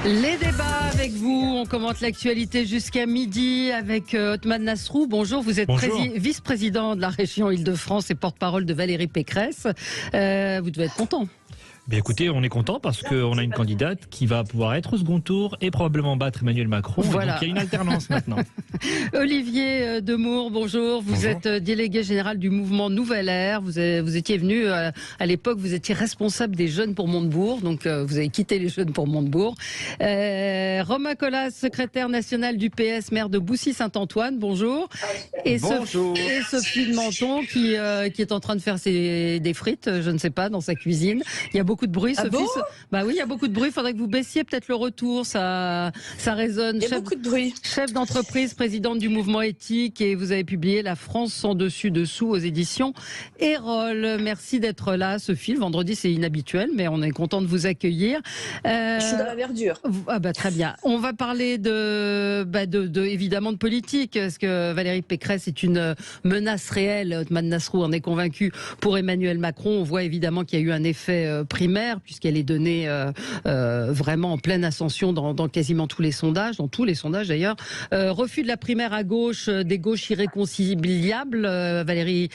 Les débats avec vous, on commente l'actualité jusqu'à midi avec Othmane Nasrou. Bonjour, vous êtes vice-président de la région Île-de-France et porte-parole de Valérie Pécresse. Vous devez être content. Bien écoutez, on est content parce qu'on a une candidate qui va pouvoir être au second tour et probablement battre Emmanuel Macron. Voilà. Donc il y a une alternance maintenant. Olivier Demour, bonjour. Vous êtes délégué général du mouvement Nouvelle Ère. Vous étiez venu, à l'époque, vous étiez responsable des jeunes pour Montebourg. Donc vous avez quitté les jeunes pour Montebourg. Romain Colas, secrétaire national du PS, maire de Boussy-Saint-Antoine, bonjour. Et bonjour. Sophie de Menton qui est en train de faire des frites, je ne sais pas, dans sa cuisine. Il y a beaucoup de bruit, Sophie. Bon bah oui, il y a beaucoup de bruit. Il faudrait que vous baissiez peut-être le retour. Ça résonne. Il y a beaucoup de bruit. Chef d'entreprise, présidente du mouvement éthique, et vous avez publié La France sans dessus-dessous aux éditions Erol. Merci d'être là, Sophie. Le vendredi, c'est inhabituel, mais on est content de vous accueillir. Je suis dans la verdure. Ah bah, très bien. On va parler évidemment de politique, parce que Valérie Pécresse est une menace réelle. Othmane Nasrou en est convaincu pour Emmanuel Macron. On voit évidemment qu'il y a eu un effet primaire, puisqu'elle est donnée vraiment en pleine ascension dans quasiment tous les sondages, dans tous les sondages d'ailleurs. Refus de la primaire à gauche, des gauches irréconciliables. Anne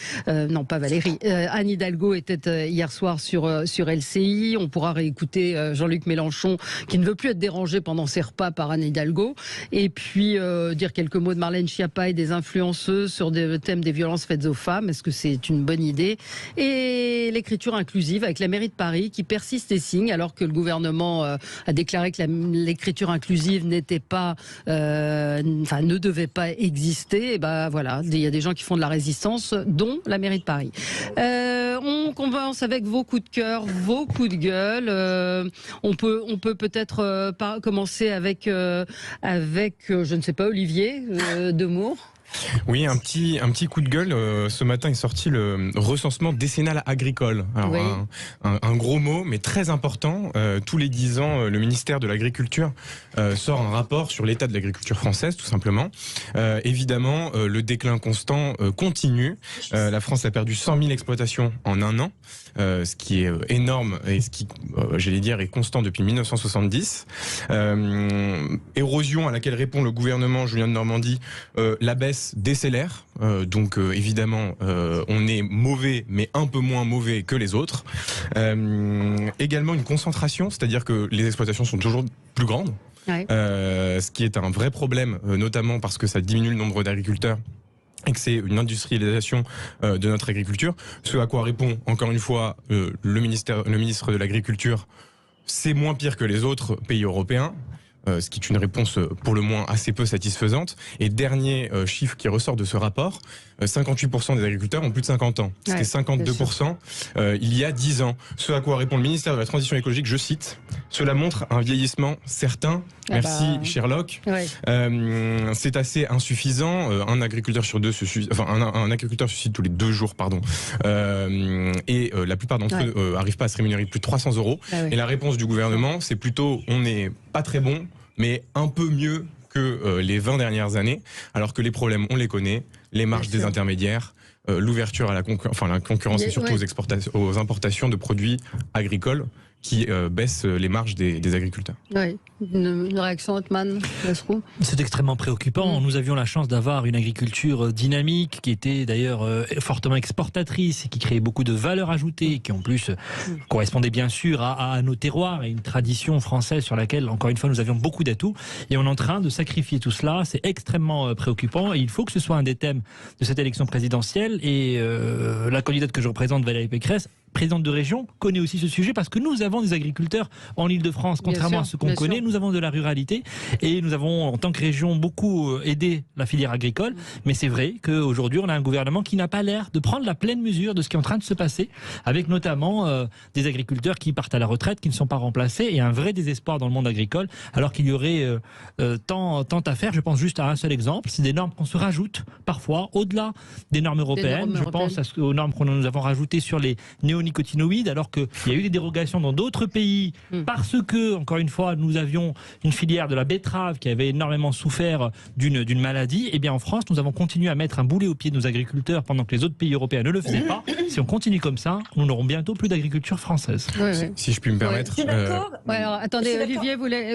Hidalgo était hier soir sur LCI. On pourra réécouter Jean-Luc Mélenchon qui ne veut plus être dérangé pendant ses repas par Anne Hidalgo. Et puis dire quelques mots de Marlène Schiappa et des influenceuses sur le thème des violences faites aux femmes. Est-ce que c'est une bonne idée? Et l'écriture inclusive avec la mairie de Paris qui persiste et signe alors que le gouvernement a déclaré que l'écriture inclusive n'était pas, ne devait pas exister. Et ben voilà, il y a des gens qui font de la résistance, dont la mairie de Paris. On commence avec vos coups de cœur, vos coups de gueule. On peut peut-être commencer avec je ne sais pas, Olivier Demour. Oui, un petit coup de gueule. Ce matin est sorti le recensement décennal agricole. Alors, oui. un gros mot, mais très important. Tous les 10 ans, le ministère de l'Agriculture sort un rapport sur l'état de l'agriculture française, tout simplement. Évidemment, le déclin constant continue. La France a perdu 100 000 exploitations en un an, ce qui est énorme et ce qui, j'allais dire, est constant depuis 1970. Érosion à laquelle répond le gouvernement Julien de Normandie, la baisse décélère, donc évidemment on est mauvais mais un peu moins mauvais que les autres. Également une concentration, c'est-à-dire que les exploitations sont toujours plus grandes, ouais. Ce qui est un vrai problème, notamment parce que ça diminue le nombre d'agriculteurs et que c'est une industrialisation de notre agriculture. Ce à quoi répond encore une fois le ministre de l'Agriculture: c'est moins pire que les autres pays européens. Ce qui est une réponse pour le moins assez peu satisfaisante. Et dernier chiffre qui ressort de ce rapport, 58% des agriculteurs ont plus de 50 ans. C'était 52% il y a 10 ans. Ce à quoi répond le ministère de la Transition écologique, je cite: cela montre un vieillissement certain. Merci Sherlock. Ouais. C'est assez insuffisant. Un agriculteur sur deux un agriculteur se suicide tous les 2 jours, pardon. Et la plupart d'entre eux n'arrivent pas à se rémunérer plus de 300 €. Ah ouais. Et la réponse du gouvernement, c'est plutôt: on n'est pas très bon, mais un peu mieux que les 20 dernières années, alors que les problèmes, on les connaît, les marges des intermédiaires, l'ouverture à la concurrence et surtout aux importations de produits agricoles qui baissent les marges des agriculteurs. Oui, une réaction, Othmane Nasrou? C'est extrêmement préoccupant. Nous avions la chance d'avoir une agriculture dynamique qui était d'ailleurs fortement exportatrice et qui créait beaucoup de valeur ajoutée, qui en plus correspondait bien sûr à nos terroirs et une tradition française sur laquelle, encore une fois, nous avions beaucoup d'atouts. Et on est en train de sacrifier tout cela. C'est extrêmement préoccupant et il faut que ce soit un des thèmes de cette élection présidentielle. Et la candidate que je représente, Valérie Pécresse, présidente de région, connaît aussi ce sujet parce que nous avons des agriculteurs en Île-de-France, contrairement à ce qu'on connaît. Nous avons de la ruralité et nous avons, en tant que région, beaucoup aidé la filière agricole. Mais c'est vrai qu'aujourd'hui, on a un gouvernement qui n'a pas l'air de prendre la pleine mesure de ce qui est en train de se passer, avec notamment des agriculteurs qui partent à la retraite, qui ne sont pas remplacés, et un vrai désespoir dans le monde agricole, alors qu'il y aurait tant à faire. Je pense juste à un seul exemple, c'est des normes qu'on se rajoute parfois, au-delà des normes européennes. Je pense aux normes que nous avons rajoutées sur les néonicotinoïdes néonicotinoïdes, alors qu'il y a eu des dérogations dans d'autres pays, parce que, encore une fois, nous avions une filière de la betterave qui avait énormément souffert d'une maladie. Et bien en France, nous avons continué à mettre un boulet au pied de nos agriculteurs pendant que les autres pays européens ne le faisaient pas. Si on continue comme ça, nous n'aurons bientôt plus d'agriculture française. Si je puis me permettre. Je suis d'accord. Alors, attendez, Olivier voulait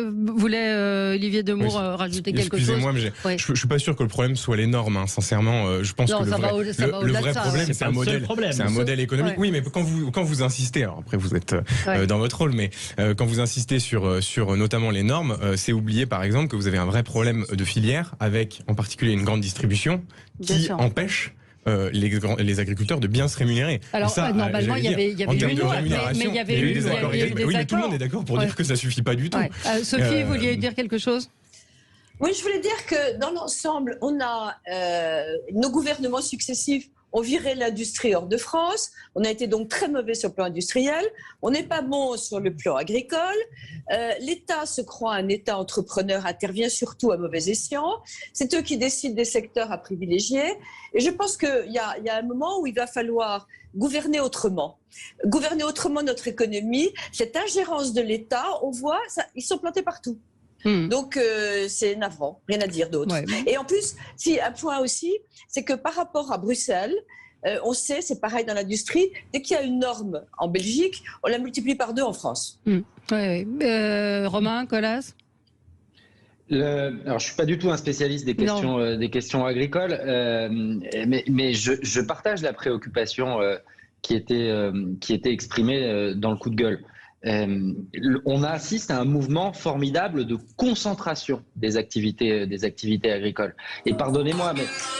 Olivier Demour rajouter quelque chose. Excusez-moi, mais je suis pas sûr que le problème soit les normes. Sincèrement, je pense que le vrai problème, c'est un modèle. C'est un modèle économique. Oui, mais quand vous insistez, alors après vous êtes dans votre rôle, mais quand vous insistez sur notamment les normes, c'est oublier par exemple que vous avez un vrai problème de filière avec en particulier une grande distribution qui empêche les agriculteurs de bien se rémunérer. Alors ça, normalement, il y avait une loi, mais il y avait eu des accords. Oui, mais tout le monde est d'accord pour dire que ça suffit pas du tout. Sophie, vous vouliez dire quelque chose ? Oui, je voulais dire que dans l'ensemble, on a nos gouvernements successifs ont viré l'industrie hors de France. On a été donc très mauvais sur le plan industriel. On n'est pas bon sur le plan agricole. L'État se croit un État entrepreneur, intervient surtout à mauvais escient. C'est eux qui décident des secteurs à privilégier. Et je pense qu'il y a un moment où il va falloir gouverner autrement. Gouverner autrement notre économie. Cette ingérence de l'État, on voit, ils sont plantés partout. Donc c'est navrant, rien à dire d'autre. Et en plus, un point aussi, c'est que par rapport à Bruxelles, on sait, c'est pareil dans l'industrie, dès qu'il y a une norme en Belgique, on la multiplie par 2 en France. Romain Colas. Alors, je suis pas du tout un spécialiste des questions agricoles, mais je partage la préoccupation qui était exprimée dans le coup de gueule. On assiste à un mouvement formidable de concentration des activités agricoles. Et pardonnez-moi,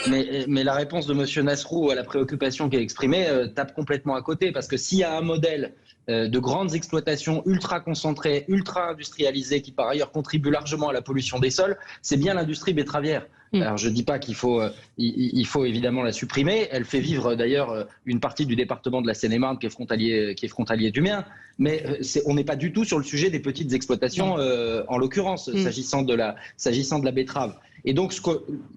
mais la réponse de Monsieur Nasrou à la préoccupation qui est exprimée tape complètement à côté, parce que s'il y a un modèle de grandes exploitations ultra concentrées, ultra industrialisées, qui par ailleurs contribuent largement à la pollution des sols, c'est bien l'industrie betteravière. Alors je ne dis pas qu'il faut, il faut évidemment la supprimer. Elle fait vivre d'ailleurs une partie du département de la Seine-et-Marne qui est frontalier du mien. Mais on n'est pas du tout sur le sujet des petites exploitations, en l'occurrence, s'agissant de la betterave. Et donc,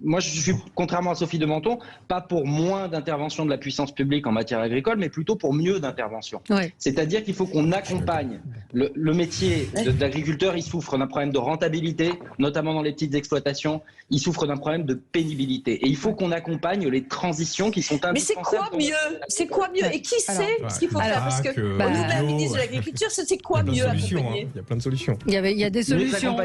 moi, je suis, contrairement à Sophie de Menton, pas pour moins d'intervention de la puissance publique en matière agricole, mais plutôt pour mieux d'intervention. C'est-à-dire qu'il faut qu'on accompagne le métier d'agriculteur. Il souffre d'un problème de rentabilité, notamment dans les petites exploitations. Il souffre d'un problème de pénibilité. Et il faut qu'on accompagne les transitions qui sont indispensables. Mais c'est quoi mieux Et qui sait ce qu'il faut faire? Parce que on nous la ministre de l'Agriculture, c'est quoi mieux accompagner? Il y a plein de solutions. Il y a des solutions.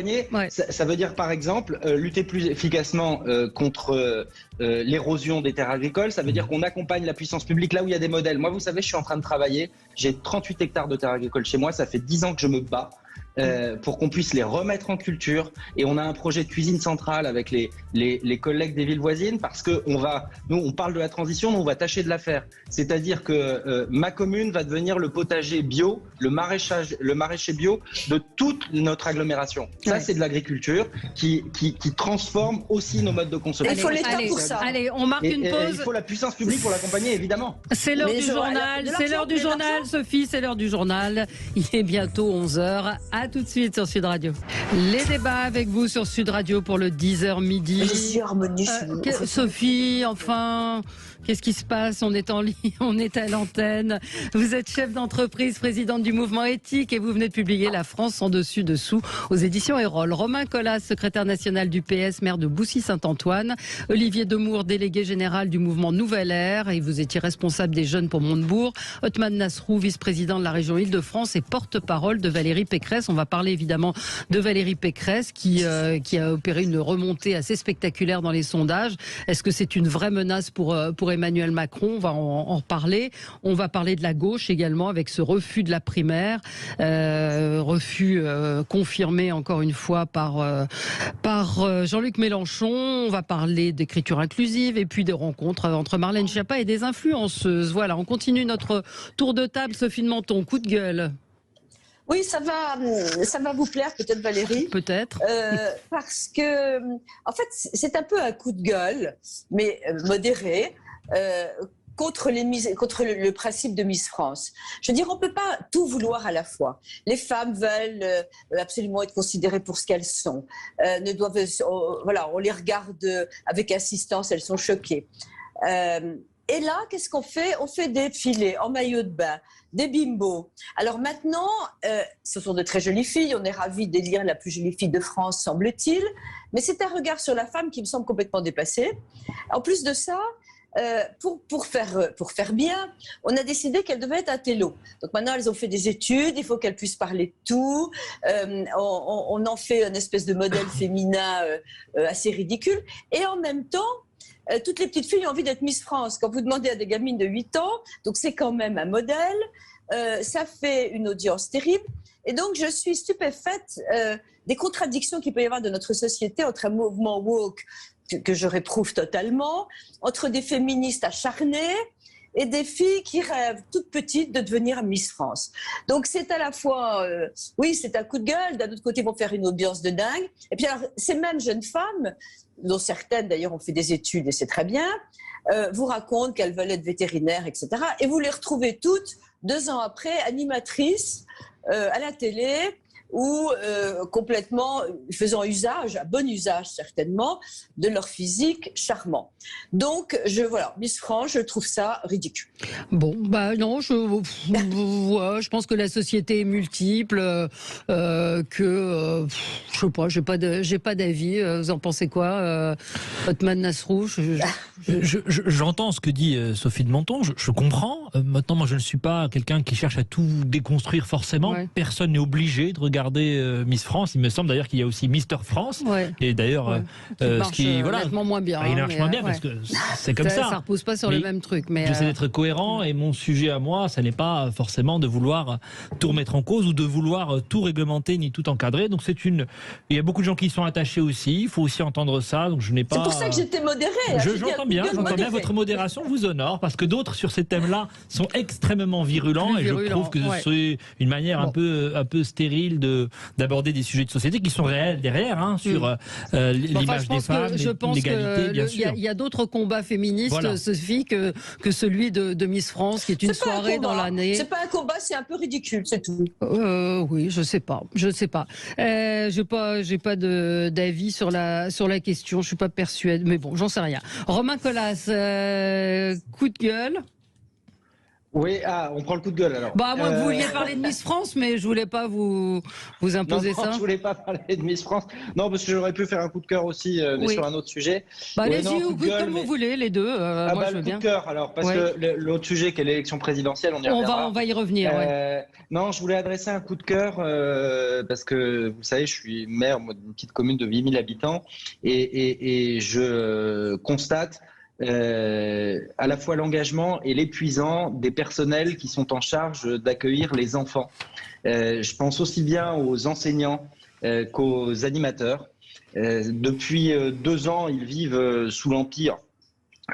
Ça veut dire, par exemple, lutter plus efficacement contre l'érosion des terres agricoles. Ça veut dire qu'on accompagne la puissance publique là où il y a des modèles. Moi, vous savez, je suis en train de travailler. J'ai 38 hectares de terres agricoles chez moi. Ça fait 10 ans que je me bats pour qu'on puisse les remettre en culture. Et on a un projet de cuisine centrale avec les collègues des villes voisines, parce que nous, on parle de la transition, mais on va tâcher de la faire. C'est-à-dire que ma commune va devenir le potager bio, le maraîcher bio de toute notre agglomération. Ça, c'est de l'agriculture qui transforme aussi nos modes de consommation. Il faut l'État pour ça. Allez, on marque une pause. Il faut la puissance publique pour l'accompagner, évidemment. C'est l'heure du journal. C'est l'heure du journal, Sophie. C'est l'heure du journal. Il est bientôt 11h. À tout de suite sur Sud Radio. Les débats avec vous sur Sud Radio pour le 10h midi. Je suis harmonieuse. Sophie, enfin, qu'est-ce qui se passe? On est en ligne, on est à l'antenne. Vous êtes chef d'entreprise, présidente du mouvement éthique, et vous venez de publier La France sans dessus-dessous aux éditions Erol. Romain Colas, secrétaire national du PS, maire de Boussy-Saint-Antoine. Olivier Demour, délégué général du mouvement Nouvelle Ère, et vous étiez responsable des jeunes pour Montebourg. Othman Nasrou, vice-président de la région Île-de-France et porte-parole de Valérie Pécresse. On va parler évidemment de Valérie Pécresse qui a opéré une remontée assez spectaculaire dans les sondages. Est-ce que c'est une vraie menace pour Emmanuel Macron? On va en reparler. On va parler de la gauche également avec ce refus de la primaire, refus confirmé encore une fois par Jean-Luc Mélenchon. On va parler d'écriture inclusive et puis des rencontres entre Marlène Schiappa et des influenceuses. Voilà, on continue notre tour de table. Sophie de Menton, coup de gueule. Oui, ça va vous plaire peut-être, Valérie. Peut-être. Parce que, en fait, c'est un peu un coup de gueule, mais modéré, contre le principe de Miss France. Je veux dire, on ne peut pas tout vouloir à la fois. Les femmes veulent absolument être considérées pour ce qu'elles sont. On les regarde avec insistance, elles sont choquées. Et là, qu'est-ce qu'on fait? On fait des filets en maillot de bain, des bimbos. Alors maintenant, ce sont de très jolies filles. On est ravis d'élire la plus jolie fille de France, semble-t-il. Mais c'est un regard sur la femme qui me semble complètement déplacé. En plus de ça, pour faire bien, on a décidé qu'elle devait être intello. Donc maintenant, elles ont fait des études, il faut qu'elles puissent parler de tout. On en fait une espèce de modèle féminin assez ridicule. Et en même temps, toutes les petites filles ont envie d'être Miss France. Quand vous demandez à des gamines de 8 ans, donc c'est quand même un modèle, ça fait une audience terrible. Et donc, je suis stupéfaite des contradictions qu'il peut y avoir de notre société entre un mouvement woke que je réprouve totalement, entre des féministes acharnées et des filles qui rêvent toutes petites de devenir Miss France. Donc c'est à la fois, oui, c'est un coup de gueule, d'un autre côté ils vont faire une audience de dingue, et puis alors ces mêmes jeunes femmes, dont certaines d'ailleurs ont fait des études et c'est très bien, vous racontent qu'elles veulent être vétérinaires, etc. Et vous les retrouvez toutes, 2 ans après, animatrices à la télé, ou complètement faisant usage, à bon usage certainement, de leur physique charmant. Donc, voilà, Miss France, je trouve ça ridicule. Bon, bah non, je pense que la société est multiple, je sais pas, j'ai pas d'avis. Vous en pensez quoi, Othman Nasrou? J'entends ce que dit Sophie de Menton, je comprends. Maintenant, moi, je ne suis pas quelqu'un qui cherche à tout déconstruire forcément. Ouais. Personne n'est obligé de regarder Miss France. Il me semble d'ailleurs qu'il y a aussi Mister France. Ouais. Et d'ailleurs, ce qui voilà, moins bien. Il marche moins bien parce que c'est comme ça. Ça repose pas sur le même truc. Mais j'essaie d'être cohérent et mon sujet à moi, ça n'est pas forcément de vouloir tout remettre en cause ou de vouloir tout réglementer ni tout encadrer. Donc il y a beaucoup de gens qui y sont attachés aussi. Il faut aussi entendre ça. Donc je n'ai pas. C'est pour ça que j'étais modérée. J'entends bien. Votre modération vous honore parce que d'autres sur ces thèmes-là sont extrêmement virulents et je trouve que c'est une manière un peu stérile d'aborder des sujets de société qui sont réels derrière, sur l'image des femmes, l'égalité, bien sûr. Il y a d'autres combats féministes, Sophie, que celui de Miss France, qui est une soirée dans l'année. C'est pas un combat, c'est un peu ridicule, c'est tout. Oui, je sais pas. J'ai pas d'avis sur la question. Je suis pas persuadée, mais bon, j'en sais rien. Romain Colas, coup de gueule. Oui, on prend le coup de gueule alors. Bah, moi, vous vouliez parler de Miss France, mais je voulais pas vous imposer ça. Non, je voulais pas parler de Miss France. Non, parce que j'aurais pu faire un coup de cœur aussi, mais sur un autre sujet. Bah, allez-y, comme vous voulez, les deux. Moi, je veux bien. Coup de cœur, alors, parce que l'autre sujet, qui est l'élection présidentielle, on y reviendra. On va y revenir, Non, je voulais adresser un coup de cœur, parce que, vous savez, je suis maire d'une petite commune de 8000 habitants, et je constate à la fois l'engagement et l'épuisant des personnels qui sont en charge d'accueillir les enfants. Je pense aussi bien aux enseignants qu'aux animateurs. Depuis 2 ans, ils vivent sous l'empire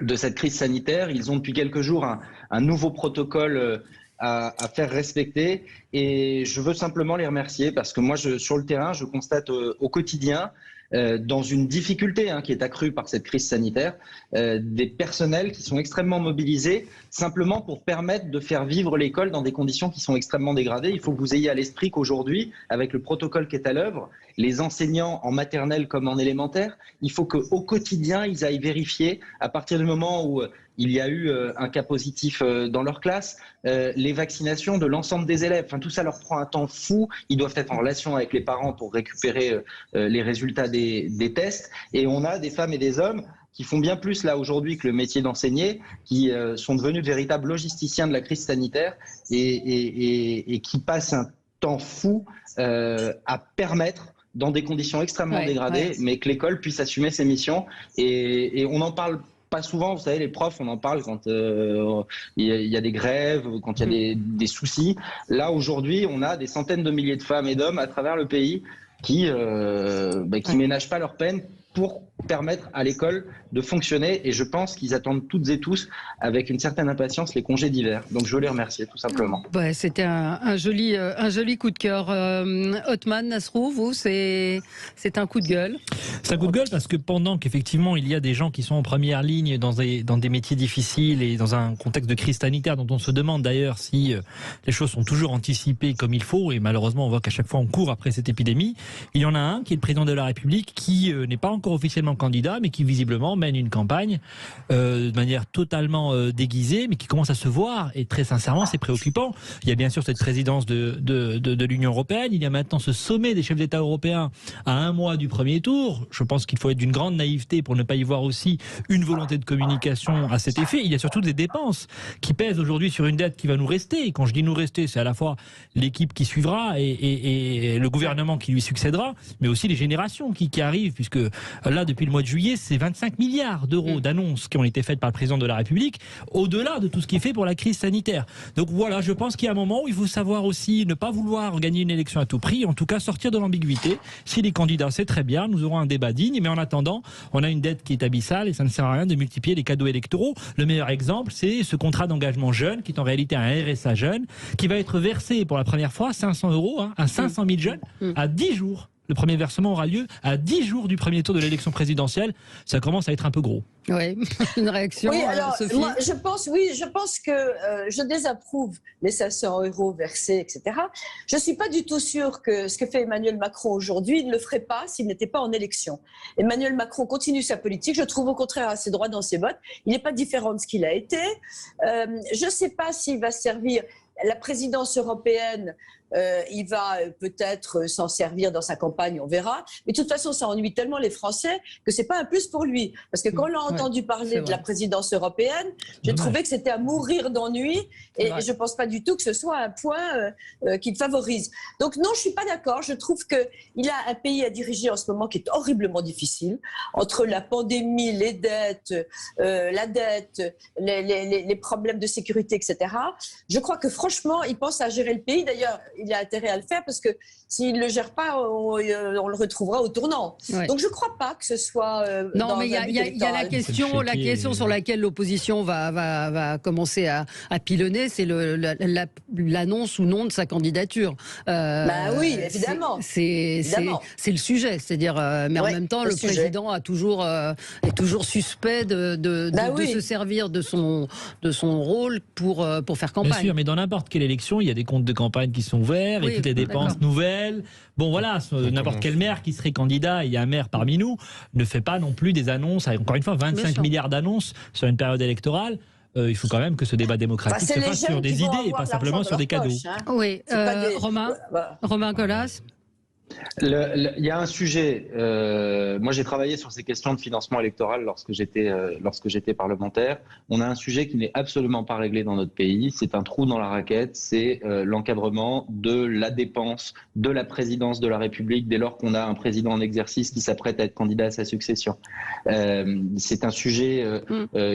de cette crise sanitaire. Ils ont depuis quelques jours un nouveau protocole à faire respecter et je veux simplement les remercier parce que moi, sur le terrain, je constate au quotidien dans une difficulté qui est accrue par cette crise sanitaire, des personnels qui sont extrêmement mobilisés simplement pour permettre de faire vivre l'école dans des conditions qui sont extrêmement dégradées. Il faut que vous ayez à l'esprit qu'aujourd'hui, avec le protocole qui est à l'œuvre, les enseignants en maternelle comme en élémentaire, il faut qu'au quotidien, ils aillent vérifier à partir du moment où il y a eu un cas positif dans leur classe, les vaccinations de l'ensemble des élèves. Enfin, tout ça leur prend un temps fou. Ils doivent être en relation avec les parents pour récupérer les résultats des tests. Et on a des femmes et des hommes qui font bien plus là aujourd'hui que le métier d'enseigner, qui sont devenus de véritables logisticiens de la crise sanitaire et qui passent un temps fou à permettre dans des conditions extrêmement dégradées, mais que l'école puisse assumer ses missions. Et on en parle pas souvent, vous savez, les profs, on en parle quand il y a des grèves, quand il y a des soucis. Là, aujourd'hui, on a des centaines de milliers de femmes et d'hommes à travers le pays qui ménagent pas leur peine pour permettre à l'école de fonctionner. Et je pense qu'ils attendent toutes et tous, avec une certaine impatience, les congés d'hiver. Donc je veux les remercier, tout simplement. C'était un joli coup de cœur. Othman Nasrou, vous, c'est un coup de gueule? C'est un coup de gueule parce que pendant qu'effectivement il y a des gens qui sont en première ligne dans des métiers difficiles et dans un contexte de crise sanitaire dont on se demande d'ailleurs si les choses sont toujours anticipées comme il faut, et malheureusement on voit qu'à chaque fois on court après cette épidémie, il y en a un qui est le président de la République qui n'est pas encore officiellement candidat, mais qui visiblement mène une campagne de manière totalement déguisée, mais qui commence à se voir. Et très sincèrement, c'est préoccupant. Il y a bien sûr cette présidence de l'Union européenne. Il y a maintenant ce sommet des chefs d'État européens à 1 mois du premier tour. Je pense qu'il faut être d'une grande naïveté pour ne pas y voir aussi une volonté de communication à cet effet. Il y a surtout des dépenses qui pèsent aujourd'hui sur une dette qui va nous rester. Et quand je dis nous rester, c'est à la fois l'équipe qui suivra et le gouvernement qui lui succédera, mais aussi les générations qui arrivent, puisque là, depuis le mois de juillet, c'est 25 milliards d'euros d'annonces qui ont été faites par le président de la République, au-delà de tout ce qui est fait pour la crise sanitaire. Donc voilà, je pense qu'il y a un moment où il faut savoir aussi ne pas vouloir gagner une élection à tout prix, en tout cas sortir de l'ambiguïté. Si les candidats, c'est très bien, nous aurons un débat digne, mais en attendant, on a une dette qui est abyssale et ça ne sert à rien de multiplier les cadeaux électoraux. Le meilleur exemple, c'est ce contrat d'engagement jeune, qui est en réalité un RSA jeune, qui va être versé pour la première fois 500 € à 500 000 jeunes à 10 jours. Le premier versement aura lieu à 10 jours du premier tour de l'élection présidentielle. Ça commence à être un peu gros. Oui, une réaction, oui, alors, Sophie. moi, je pense que je désapprouve les 500 € versés, etc. Je ne suis pas du tout sûre que ce que fait Emmanuel Macron aujourd'hui, il ne le ferait pas s'il n'était pas en élection. Emmanuel Macron continue sa politique. Je trouve au contraire assez droit dans ses bottes. Il n'est pas différent de ce qu'il a été. Je ne sais pas s'il va servir la présidence européenne. Il va peut-être s'en servir dans sa campagne, on verra. Mais de toute façon, ça ennuie tellement les Français que c'est pas un plus pour lui. Parce que quand on l'a entendu parler de la présidence européenne, j'ai trouvé que c'était à mourir d'ennui. Et je pense pas du tout que ce soit un point qu'il favorise. Donc non, je suis pas d'accord. Je trouve qu'il a un pays à diriger en ce moment qui est horriblement difficile. Entre la pandémie, les dettes, la dette, les problèmes de sécurité, etc. Je crois que franchement, il pense à gérer le pays. D'ailleurs, il a intérêt à le faire parce que s'il ne le gère pas, on le retrouvera au tournant. Ouais. Donc je ne crois pas que ce soit non, mais il y a la question sur laquelle l'opposition va commencer à pilonner, c'est l'annonce ou non de sa candidature. Oui, évidemment. C'est le sujet, c'est-à-dire, mais en même temps, le président est toujours suspect de se servir de son rôle pour faire campagne. Bien sûr, mais dans n'importe quelle élection, il y a des comptes de campagne qui sont ouverts et toutes les dépenses nouvelles. Bon voilà, n'importe quel maire qui serait candidat, il y a un maire parmi nous, ne fait pas non plus des annonces, encore une fois 25 milliards d'annonces sur une période électorale. Il faut quand même que ce débat démocratique se fasse sur des idées et pas simplement sur des cadeaux. Oui, Romain Colas. Il y a un sujet. Moi, j'ai travaillé sur ces questions de financement électoral lorsque j'étais parlementaire. On a un sujet qui n'est absolument pas réglé dans notre pays. C'est un trou dans la raquette. C'est l'encadrement de la dépense de la présidence de la République dès lors qu'on a un président en exercice qui s'apprête à être candidat à sa succession. C'est un sujet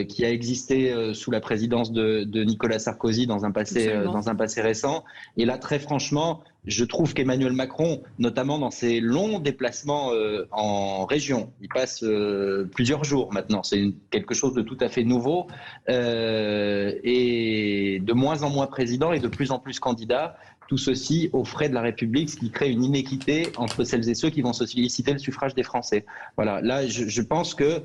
qui a existé sous la présidence de Nicolas Sarkozy dans un passé récent. Et là, très franchement, je trouve qu'Emmanuel Macron, notamment dans ses longs déplacements en région, il passe plusieurs jours maintenant, c'est quelque chose de tout à fait nouveau, et de moins en moins président et de plus en plus candidat, tout ceci aux frais de la République, ce qui crée une inéquité entre celles et ceux qui vont solliciter le suffrage des Français. Voilà, là je pense que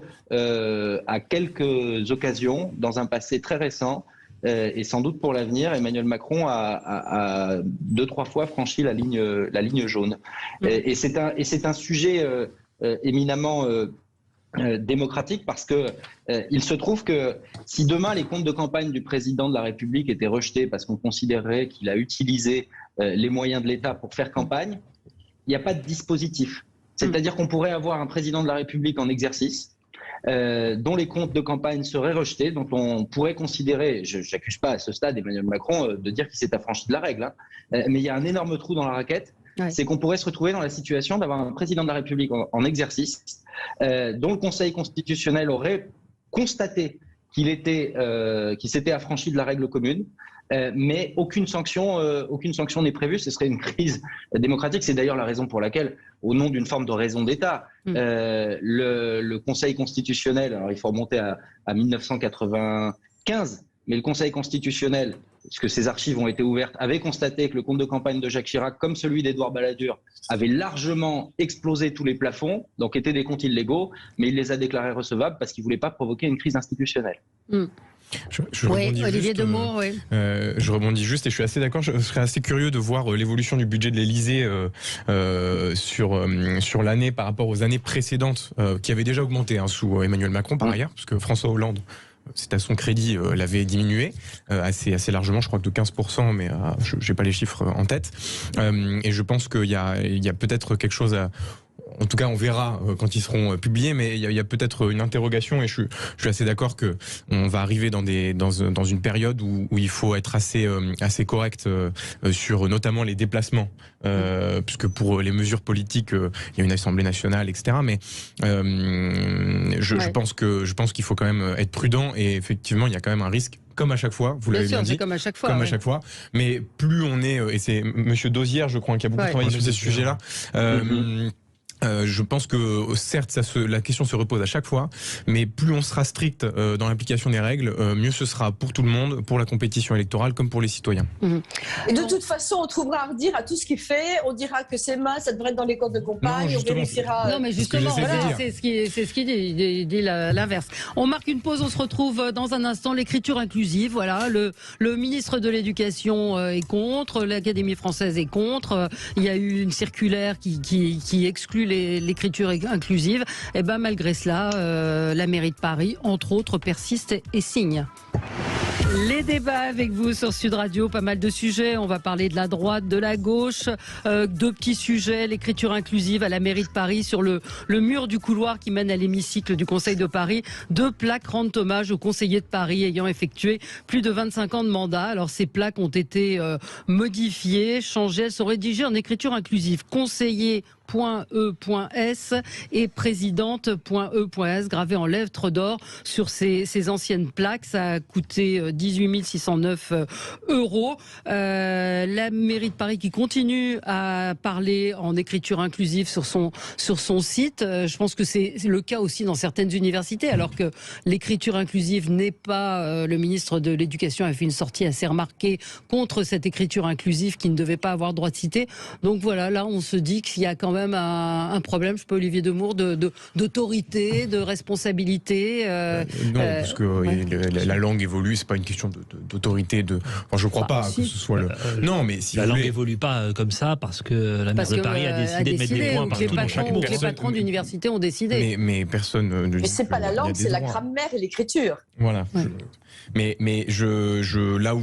à quelques occasions, dans un passé très récent, et sans doute pour l'avenir, Emmanuel Macron a 2-3 fois franchi la ligne jaune. Et c'est un sujet éminemment démocratique parce que il se trouve que si demain les comptes de campagne du président de la République étaient rejetés parce qu'on considérait qu'il a utilisé les moyens de l'État pour faire campagne, il n'y a pas de dispositif. C'est-à-dire qu'on pourrait avoir un président de la République en exercice dont les comptes de campagne seraient rejetés, dont on pourrait considérer, je n'accuse pas à ce stade Emmanuel Macron de dire qu'il s'est affranchi de la règle, hein, mais il y a un énorme trou dans la raquette, c'est qu'on pourrait se retrouver dans la situation d'avoir un président de la République en exercice dont le Conseil constitutionnel aurait constaté qu'il s'était affranchi de la règle commune, mais aucune sanction n'est prévue. Ce serait une crise démocratique. C'est d'ailleurs la raison pour laquelle, au nom d'une forme de raison d'État, le Conseil constitutionnel, alors il faut remonter à 1995, mais le Conseil constitutionnel, puisque ces archives ont été ouvertes, avait constaté que le compte de campagne de Jacques Chirac, comme celui d'Édouard Balladur, avait largement explosé tous les plafonds, donc étaient des comptes illégaux, mais il les a déclarés recevables parce qu'il ne voulait pas provoquer une crise institutionnelle. Oui, Olivier Demeaux, oui. Je rebondis juste et je suis assez d'accord. Je serais assez curieux de voir l'évolution du budget de l'Élysée sur l'année par rapport aux années précédentes, qui avaient déjà augmenté sous Emmanuel Macron par ailleurs, parce que François Hollande, c'est à son crédit, l'avait diminué assez largement, je crois que de 15%, mais je n'ai pas les chiffres en tête. Et je pense qu'il y a peut-être quelque chose à... En tout cas, on verra quand ils seront publiés, mais il y a peut-être une interrogation et je suis assez d'accord que on va arriver dans une période où il faut être assez correct sur notamment les déplacements, puisque pour les mesures politiques, il y a une Assemblée nationale, etc. Mais je pense qu'il faut quand même être prudent et effectivement, il y a quand même un risque. Comme à chaque fois, vous l'avez bien dit. Comme à chaque fois. Comme à chaque fois. Mais plus on est, et c'est Monsieur Dosière, je crois, qui a beaucoup travaillé sur ces sujets-là. Je pense que certes, la question se repose à chaque fois, mais plus on sera strict dans l'application des règles, mieux ce sera pour tout le monde, pour la compétition électorale comme pour les citoyens. Et de toute façon, on trouvera à redire à tout ce qu'il fait. On dira que c'est mal, ça devrait être dans les comptes de campagne. On vérifiera. Non, mais justement, c'est ce qu'il dit. Il dit l'inverse. On marque une pause. On se retrouve dans un instant. L'écriture inclusive. Voilà, le ministre de l'Éducation est contre. L'Académie française est contre. Il y a eu une circulaire qui exclut l'écriture inclusive. Et ben malgré cela, la mairie de Paris, entre autres, persiste et signe. Les débats avec vous sur Sud Radio, pas mal de sujets. On va parler de la droite, de la gauche. Deux petits sujets, l'écriture inclusive à la mairie de Paris. Sur le mur du couloir qui mène à l'hémicycle du Conseil de Paris, 2 plaques rendent hommage aux conseillers de Paris ayant effectué plus de 25 ans de mandat. Alors ces plaques ont été modifiées, changées. Elles sont rédigées en écriture inclusive. Conseiller.e.s et présidente.e.s gravée en lettres d'or sur ces anciennes plaques. Ça a coûté 18 609 €. La mairie de Paris qui continue à parler en écriture inclusive sur son site. Je pense que c'est le cas aussi dans certaines universités, alors que l'écriture inclusive n'est pas... le ministre de l'Éducation a fait une sortie assez remarquée contre cette écriture inclusive qui ne devait pas avoir droit de citer. Donc voilà, là on se dit qu'il y a quand même un problème, je sais pas, Olivier Demeaux, d'autorité, de responsabilité. Non, parce que la langue évolue, c'est pas une question d'autorité. Enfin, je crois pas que ce soit le. Non, mais si la langue évolue pas comme ça parce que la maire de Paris a décidé de mettre des points partout dans chaque mot. Les patrons d'université ont décidé. Mais personne ne dit. Mais c'est pas la langue, c'est la grammaire et l'écriture. Voilà. Ouais. Mais je là où.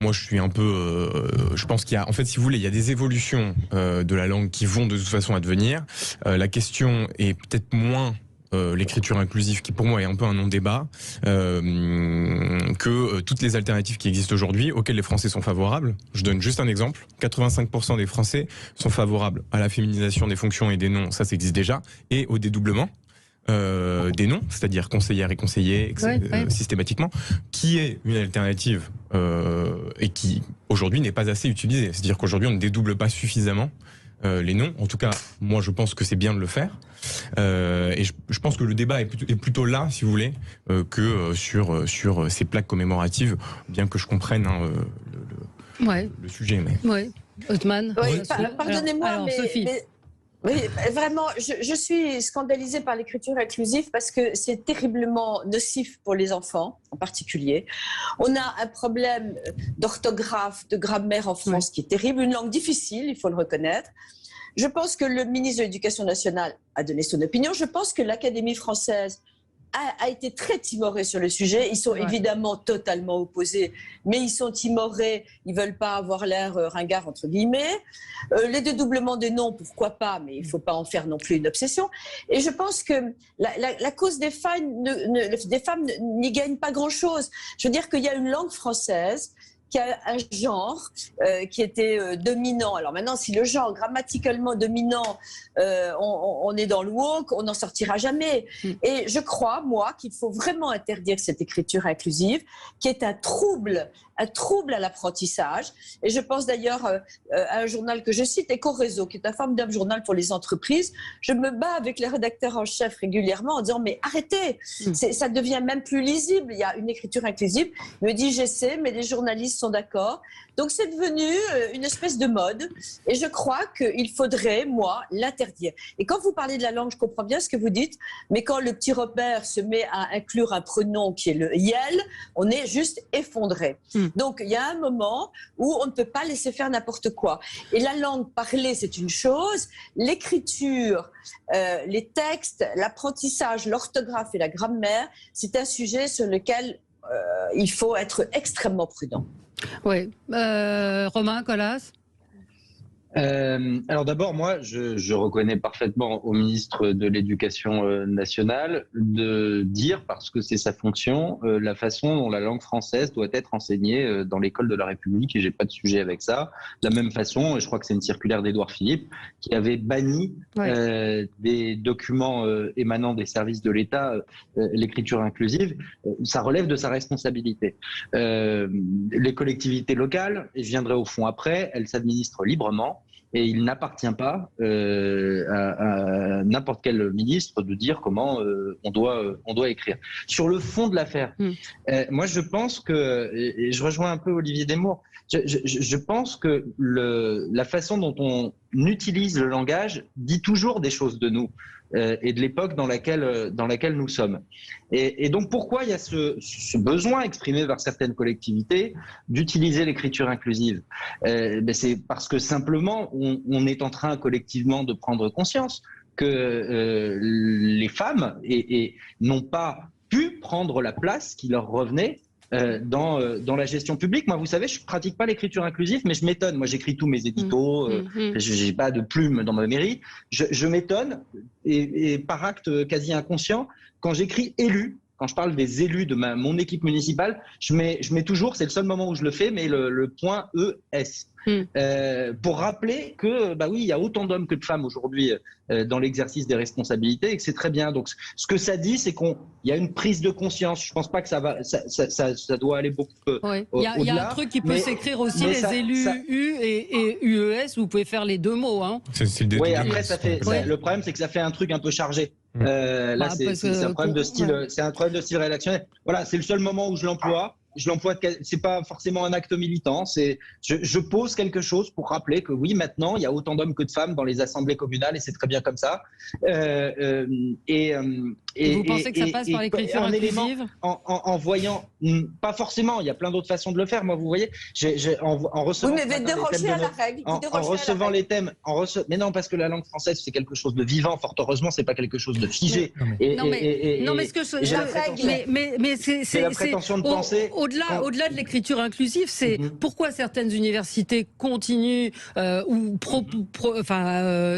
Moi, je suis un peu. Je pense qu'il y a, en fait, si vous voulez, il y a des évolutions de la langue qui vont de toute façon advenir. La question est peut-être moins l'écriture inclusive, qui pour moi est un peu un non-débat, que toutes les alternatives qui existent aujourd'hui, auxquelles les Français sont favorables. Je donne juste un exemple. 85% des Français sont favorables à la féminisation des fonctions et des noms, ça existe déjà, et au dédoublement. Des noms, c'est-à-dire conseillère et conseiller systématiquement, qui est une alternative et qui aujourd'hui n'est pas assez utilisée. C'est-à-dire qu'aujourd'hui on ne dédouble pas suffisamment les noms. En tout cas, moi je pense que c'est bien de le faire. Et je pense que le débat est plutôt là, si vous voulez, que sur ces plaques commémoratives, bien que je comprenne le sujet. Mais... Oui, Othman. Oui, pardonnez-moi, Sophie. Oui, vraiment, je suis scandalisée par l'écriture inclusive parce que c'est terriblement nocif pour les enfants, en particulier. On a un problème d'orthographe, de grammaire en France qui est terrible, une langue difficile, il faut le reconnaître. Je pense que le ministre de l'Éducation nationale a donné son opinion. Je pense que l'Académie française a été très timorée sur le sujet. Ils sont évidemment totalement opposés, mais ils sont timorés, ils veulent pas avoir l'air ringard entre guillemets. Les dédoublements des noms, pourquoi pas, mais il faut pas en faire non plus une obsession. Et je pense que la cause des femmes n'y gagne pas grand-chose. Je veux dire qu'il y a une langue française qui a un genre qui était dominant. Alors maintenant, si le genre grammaticalement dominant, on est dans le woke, on n'en sortira jamais. Et je crois, moi, qu'il faut vraiment interdire cette écriture inclusive, qui est un trouble à l'apprentissage. Et je pense d'ailleurs à un journal que je cite, Ecoréseau, qui est un formidable journal pour les entreprises. Je me bats avec les rédacteurs en chef régulièrement en disant mais arrêtez, ça devient même plus lisible. Il y a une écriture inclusive. Il me dit j'essaie, mais les journalistes sont d'accord. Donc c'est devenu une espèce de mode et je crois qu'il faudrait, moi, l'interdire. Et quand vous parlez de la langue, je comprends bien ce que vous dites, mais quand le petit Robert se met à inclure un prénom qui est le yel, on est juste effondré. Donc il y a un moment où on ne peut pas laisser faire n'importe quoi. Et la langue parlée, c'est une chose, l'écriture, les textes, l'apprentissage, l'orthographe et la grammaire, c'est un sujet sur lequel il faut être extrêmement prudent. Oui. Romain Colas? Alors d'abord, moi, je reconnais parfaitement au ministre de l'Éducation nationale de dire, parce que c'est sa fonction, la façon dont la langue française doit être enseignée dans l'école de la République, et j'ai pas de sujet avec ça. De la même façon, je crois que c'est une circulaire d'Édouard Philippe qui avait banni des documents émanant des services de l'État, l'écriture inclusive. Ça relève de sa responsabilité. Les collectivités locales, et je viendrai au fond après, elles s'administrent librement. Et il n'appartient pas à n'importe quel ministre de dire comment on doit écrire. Sur le fond de l'affaire, moi je pense que, et je rejoins un peu Olivier Desmours, je pense que la façon dont on utilise le langage dit toujours des choses de nous et de l'époque dans laquelle nous sommes. Et donc pourquoi il y a ce besoin exprimé par certaines collectivités d'utiliser l'écriture inclusive? C'est parce que simplement on est en train collectivement de prendre conscience que les femmes n'ont pas pu prendre la place qui leur revenait dans la gestion publique. Moi, vous savez, je pratique pas l'écriture inclusive, mais je m'étonne. Moi, j'écris tous mes éditos, j'ai pas de plume dans ma mairie. Je m'étonne, et par acte quasi inconscient, quand j'écris élu, quand je parle des élus de mon équipe municipale, je mets toujours, c'est le seul moment où je le fais, mais le point ES. Pour rappeler que, bah oui, il y a autant d'hommes que de femmes aujourd'hui dans l'exercice des responsabilités et que c'est très bien. Donc, ce que ça dit, c'est qu'il y a une prise de conscience. Je pense pas que ça doit aller beaucoup il y a un truc qui peut s'écrire aussi, les élus U et UES, vous pouvez faire les deux mots. Hein. Oui, après, le problème, c'est que ça fait un truc un peu chargé. Là, c'est un problème de style, c'est un problème de style rédactionnel. Voilà, c'est le seul moment où je l'emploie. C'est pas forcément un acte militant, je pose quelque chose pour rappeler que oui, maintenant, il y a autant d'hommes que de femmes dans les assemblées communales et c'est très bien comme ça. Vous pensez que ça passe par l'écriture inclusive? En voyant, pas forcément, il y a plein d'autres façons de le faire. Moi, vous voyez, en recevant les thèmes, mais non, parce que la langue française, c'est quelque chose de vivant, fort heureusement, c'est pas quelque chose de figé. C'est la prétention de penser. Au-delà de l'écriture inclusive, c'est pourquoi certaines universités continuent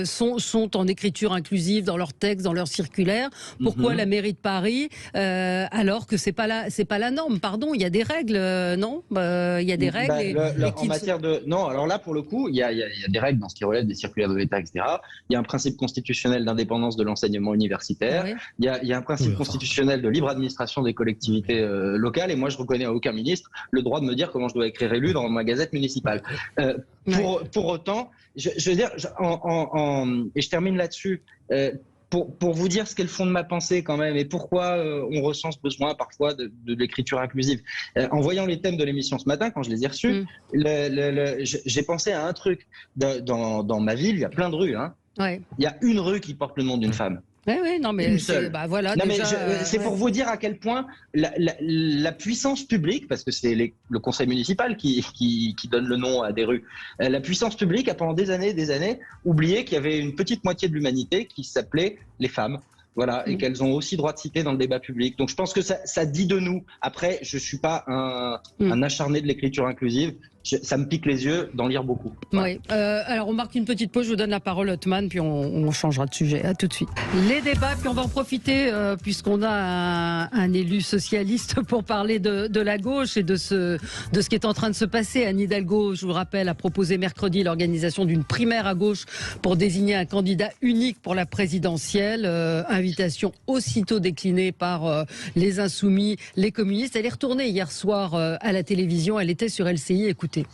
sont en écriture inclusive dans leurs textes, dans leurs circulaires. Pourquoi la mairie de Paris, alors que c'est pas la norme? Pardon, il y a des règles, non? Il y a des règles. En matière de non, alors là pour le coup, il y a des règles dans ce qui relève des circulaires de l'État, etc. Il y a un principe constitutionnel d'indépendance de l'enseignement universitaire. Il y a un principe constitutionnel de libre administration des collectivités locales. Et moi, je reconnais à aucun ministre le droit de me dire comment je dois écrire élu dans ma gazette municipale. Pour autant, je veux dire, et je termine là-dessus, pour vous dire ce qu'est le fond de ma pensée quand même et pourquoi on ressent ce besoin parfois de l'écriture inclusive. En voyant les thèmes de l'émission ce matin, quand je les ai reçus, j'ai pensé à un truc. Dans ma ville, il y a plein de rues. Hein. Il y a une rue qui porte le nom d'une femme. Oui, non, mais voilà. Non, c'est pour vous dire à quel point la puissance publique, parce que c'est le conseil municipal qui donne le nom à des rues, la puissance publique a pendant des années oublié qu'il y avait une petite moitié de l'humanité qui s'appelait les femmes. Voilà, et qu'elles ont aussi droit de citer dans le débat public. Donc je pense que ça dit de nous. Après, je suis pas un acharné de l'écriture inclusive. Ça me pique les yeux d'en lire beaucoup. Oui. Alors on marque une petite pause. Je vous donne la parole à Othman, puis on changera de sujet. À tout de suite. Les débats, puis on va en profiter puisqu'on a un élu socialiste pour parler de la gauche et de ce qui est en train de se passer. Anne Hidalgo, je vous le rappelle, a proposé mercredi l'organisation d'une primaire à gauche pour désigner un candidat unique pour la présidentielle. Invitation aussitôt déclinée par les Insoumis, les communistes. Elle est retournée hier soir à la télévision. Elle était sur LCI. Écoutez. écouter.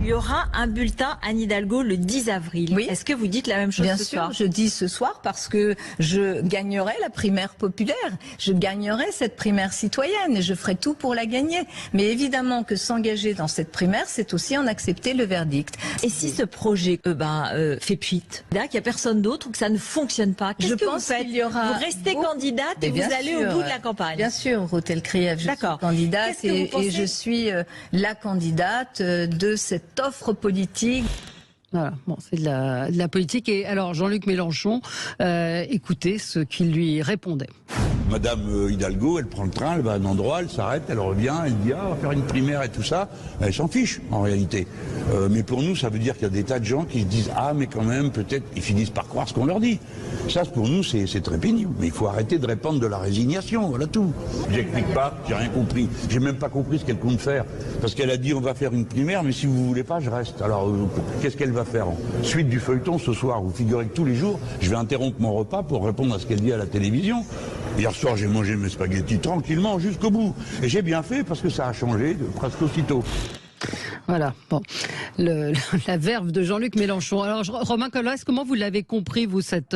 Il y aura un bulletin Anne Hidalgo le 10 avril. Oui. Est-ce que vous dites la même chose Bien ce sûr, soir? je dis ce soir parce que je gagnerai la primaire populaire. Je gagnerai cette primaire citoyenne et je ferai tout pour la gagner. Mais évidemment que s'engager dans cette primaire, c'est aussi en accepter le verdict. Et si ce projet fait pchit, qu'il n'y a personne d'autre ou que ça ne fonctionne pas, qu'est-ce que vous faites? qu'il y aura vous restez candidate et vous bien allez sûr, au bout de la campagne. Bien sûr, Rotel Krief, je suis candidate Qu'est-ce que vous pensez et je suis la candidate de cette offre politique. Voilà, bon, c'est de la politique. Et alors, Jean-Luc Mélenchon, écoutez ce qu'il lui répondait. Madame Hidalgo, elle prend le train, elle va à un endroit, elle s'arrête, elle revient, elle dit on va faire une primaire et tout ça. Elle s'en fiche en réalité. Mais pour nous, ça veut dire qu'il y a des tas de gens qui se disent mais quand même, peut-être, ils finissent par croire ce qu'on leur dit. Ça, pour nous, c'est très pénible. Mais il faut arrêter de répandre de la résignation, voilà tout. J'explique pas, j'ai rien compris. J'ai même pas compris ce qu'elle compte faire. Parce qu'elle a dit on va faire une primaire, mais si vous voulez pas, je reste. Alors, qu'est-ce qu'elle va faire? Suite du feuilleton ce soir, vous figurez que tous les jours, je vais interrompre mon repas pour répondre à ce qu'elle dit à la télévision. Hier soir, j'ai mangé mes spaghettis tranquillement jusqu'au bout. Et j'ai bien fait parce que ça a changé presque aussitôt. Voilà, bon, la verve de Jean-Luc Mélenchon. Alors, Romain Collas, comment vous l'avez compris, vous, cet